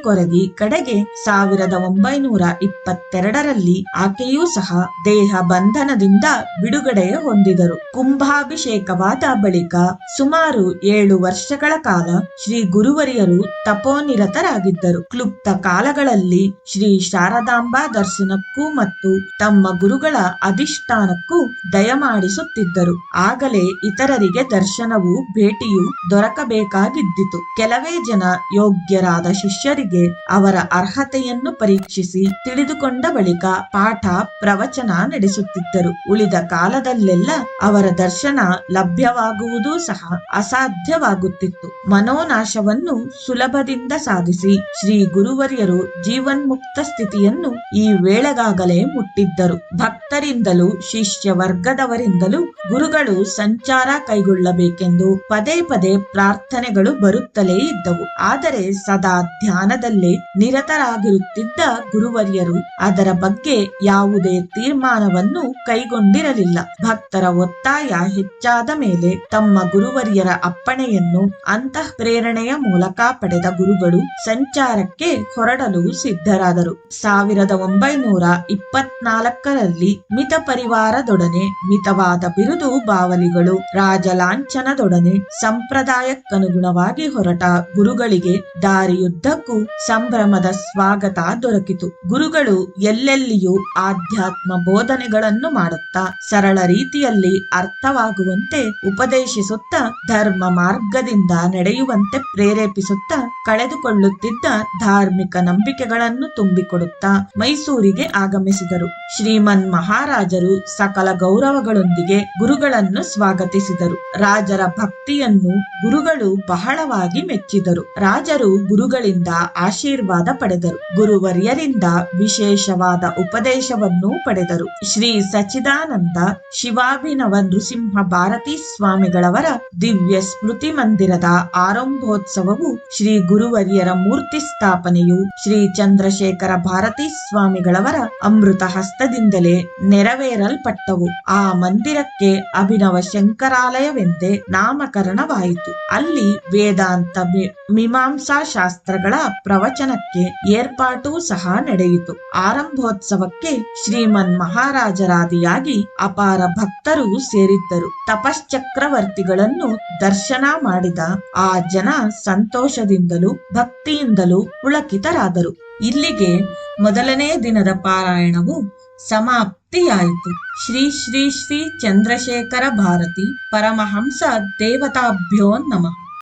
ಕಡೆಗೆ 1922ರಲ್ಲಿ ಆಕೆಯೂ ಸಹ ದೇಹ ಬಂಧನದಿಂದ ಬಿಡುಗಡೆ ಹೊಂದಿದರು. ಕುಂಭಾಭಿಷೇಕವಾದ ಬಳಿಕ ಸುಮಾರು 7 ವರ್ಷಗಳ ಕಾಲ ಶ್ರೀ ಗುರುವರಿಯರು ತಪೋನಿರತರಾಗಿದ್ದರು. ಕ್ಲುಪ್ತ ಕಾಲಗಳಲ್ಲಿ ಶ್ರೀ ಶಾರದಾಂಬಾ ದರ್ಶನಕ್ಕೂ ಮತ್ತು ತಮ್ಮ ಗುರುಗಳ ಅಧಿಷ್ಠಾನಕ್ಕೂ ದಯಮಾಡಿಸುತ್ತಿದ್ದರು. ಆಗಲೇ ಇತರರಿಗೆ ದರ್ಶನವೂ ಭೇಟಿಯೂ ದೊರಕಬೇಕಾಗಿದ್ದಿತು. ಕೆಲವೇ ಜನ ಯೋಗ್ಯರಾದ ಶಿಷ್ಯರಿಗೆ ಅವರ ಅರ್ಹತೆಯನ್ನು ಪರೀಕ್ಷಿಸಿ ತಿಳಿದುಕೊಂಡ ಬಳಿಕ ಪಾಠ ಪ್ರವಚನ ನಡೆಸುತ್ತಿದ್ದರು. ಉಳಿದ ಕಾಲದಲ್ಲೆಲ್ಲ ಅವರ ದರ್ಶನ ಲಭ್ಯವಾಗುವುದೂ ಸಹ ಅಸಾಧ್ಯವಾಗುತ್ತಿತ್ತು. ಮನೋನಾಶವನ್ನು ಸುಲಭದಿಂದ ಸಾಧಿಸಿ ಶ್ರೀ ಗುರುವರಿಯರು ಜೀವನ್ಮುಕ್ತ ಸ್ಥಿತಿಯನ್ನು ಈ ವೇಳೆಗಾಗಲೇ ಮುಟ್ಟಿದ್ದರು. ಭಕ್ತರಿಂದಲೂ ಶಿಷ್ಯ ವರ್ಗದವರಿಂದಲೂ ಗುರುಗಳು ಸಂಚಾರ ಕೈಗೊಳ್ಳಬೇಕೆಂದು ಪದೇ ಪದೇ ಪ್ರಾರ್ಥನೆಗಳು ಬರುತ್ತಲೇ ಇದ್ದವು. ಆದರೆ ಸದಾ ಧ್ಯಾನದಲ್ಲೇ ನಿರತರಾಗಿರುತ್ತಿದ್ದ ಗುರುವರ್ಯರು ಅದರ ಬಗ್ಗೆ ಯಾವುದೇ ತೀರ್ಮಾನವನ್ನು ಕೈಗೊಂಡಿರಲಿಲ್ಲ. ಭಕ್ತರ ಒತ್ತಾಯ ಹೆಚ್ಚಾದ ಮೇಲೆ ತಮ್ಮ ಗುರುವರ್ಯರ ಅಪ್ಪಣೆಯನ್ನು ಅಂತಃ ಪ್ರೇರಣೆಯ ಮೂಲಕ ಪಡೆದ ಗುರುಗಳು ಸಂಚಾರಕ್ಕೆ ಹೊರಡಲು ಸಿದ್ಧರಾದರು. 1924ರಲ್ಲಿ ಮಿತ ಪರಿವಾರದೊಡನೆ ಮಿತವಾದ ಬಿರುದು ಬಾವಲಿಗಳು ರಾಜಲಾಂಛನದೊಡನೆ ಸಂಪ್ರದಾಯಕ್ಕನುಗುಣವಾಗಿ ಹೊರಟ ಗುರುಗಳಿಗೆ ದಾರಿಯುದ್ದಕ್ಕೂ ಸಂಭ್ರಮದ ಸ್ವಾಗತ ದೊರಕಿತು. ಗುರುಗಳು ಎಲ್ಲೆಲ್ಲಿಯೂ ಆಧ್ಯಾತ್ಮ ಬೋಧನೆಗಳನ್ನು ಮಾಡುತ್ತಾ ಸರಳ ರೀತಿಯಲ್ಲಿ ಅರ್ಥವಾಗುವಂತೆ ಉಪದೇಶಿಸುತ್ತಾ ಧರ್ಮ ಮಾರ್ಗದಿಂದ ನಡೆಯುವಂತೆ ಪ್ರೇರೇಪಿಸುತ್ತಾ ಕಳೆದುಕೊಳ್ಳುತ್ತಿದ್ದ ಧಾರ್ಮಿಕ ನಂಬಿಕೆಗಳನ್ನು ತುಂಬಿಕೊಡುತ್ತಾ ಮೈಸೂರಿಗೆ ಆಗಮಿಸಿದರು. ಶ್ರೀಮನ್ ಮಹಾರಾಜರು ಸಕಲ ಗೌರವಗಳೊಂದಿಗೆ ಗುರುಗಳನ್ನು ಸ್ವಾಗತಿಸಿದರು. ರಾಜರ ಭಕ್ತಿಯನ್ನು ಗುರುಗಳು ಬಹಳವಾಗಿ ಮೆಚ್ಚಿದರು. ರಾಜರು ಗುರುಗಳಿಂದ ಆಶೀರ್ವಾದ ಪಡೆದರು. ಗುರುವರ್ಯರಿಂದ ವಿಶೇಷವಾದ ಉಪದೇಶವನ್ನು ಪಡೆದರು. ಶ್ರೀ ಸಚ್ಚಿದಾನಂದ ಶಿವಾಭಿನವ ನೃಸಿಂಹ ಭಾರತೀ ಸ್ವಾಮಿಗಳವರ ದಿವ್ಯ ಸ್ಮೃತಿ ಮಂದಿರದ ಆರಂಭೋತ್ಸವವು ಶ್ರೀ ಗುರುವರ್ಯರ ಮೂರ್ತಿ ಸ್ಥಾಪನೆಯು ಶ್ರೀ ಚಂದ್ರಶೇಖರ ಭಾರತೀ ಸ್ವಾಮಿಗಳವರ ಅಮೃತ ಹಸ್ತದಿಂದಲೇ ನೆರವೇರಲ್ಪಟ್ಟವು. ಆ ಮಂದಿರಕ್ಕೆ ಅಭಿನವ ಶಂಕರಾಲಯವೆಂದೇ ನಾಮಕರಣವಾಯಿತು. ಅಲ್ಲಿ ವೇದಾಂತ ಮೀಮಾಂಸಾ ಶಾಸ್ತ್ರಗಳ ಪ್ರವಚನಕ್ಕೆ ಏರ್ಪಾಟು ಸಹ ನಡೆಯಿತು. ಆರಂಭೋತ್ಸವಕ್ಕೆ ಶ್ರೀಮನ್ ಮಹಾರಾಜರಾದಿಯಾಗಿ ಅಪಾರ ಭಕ್ತರು ಸೇರಿದ್ದರು. ತಪಶ್ಚಕ್ರವರ್ತಿಗಳನ್ನು ದರ್ಶನ ಮಾಡಿದ ಆ ಜನ ಸಂತೋಷದಿಂದಲೂ ಭಕ್ತಿಯಿಂದಲೂ ಪುಳಕಿತರಾದರು. ಇಲ್ಲಿಗೆ ಮೊದಲನೇ ದಿನದ ಪಾರಾಯಣವು ಸಮಾಪ್ತಿಯಾಯಿತು. ಶ್ರೀ ಶ್ರೀ ಶ್ರೀ ಚಂದ್ರಶೇಖರ ಭಾರತಿ ಪರಮಹಂಸ ದೇವತಾಭ್ಯೋ ನಮಃ.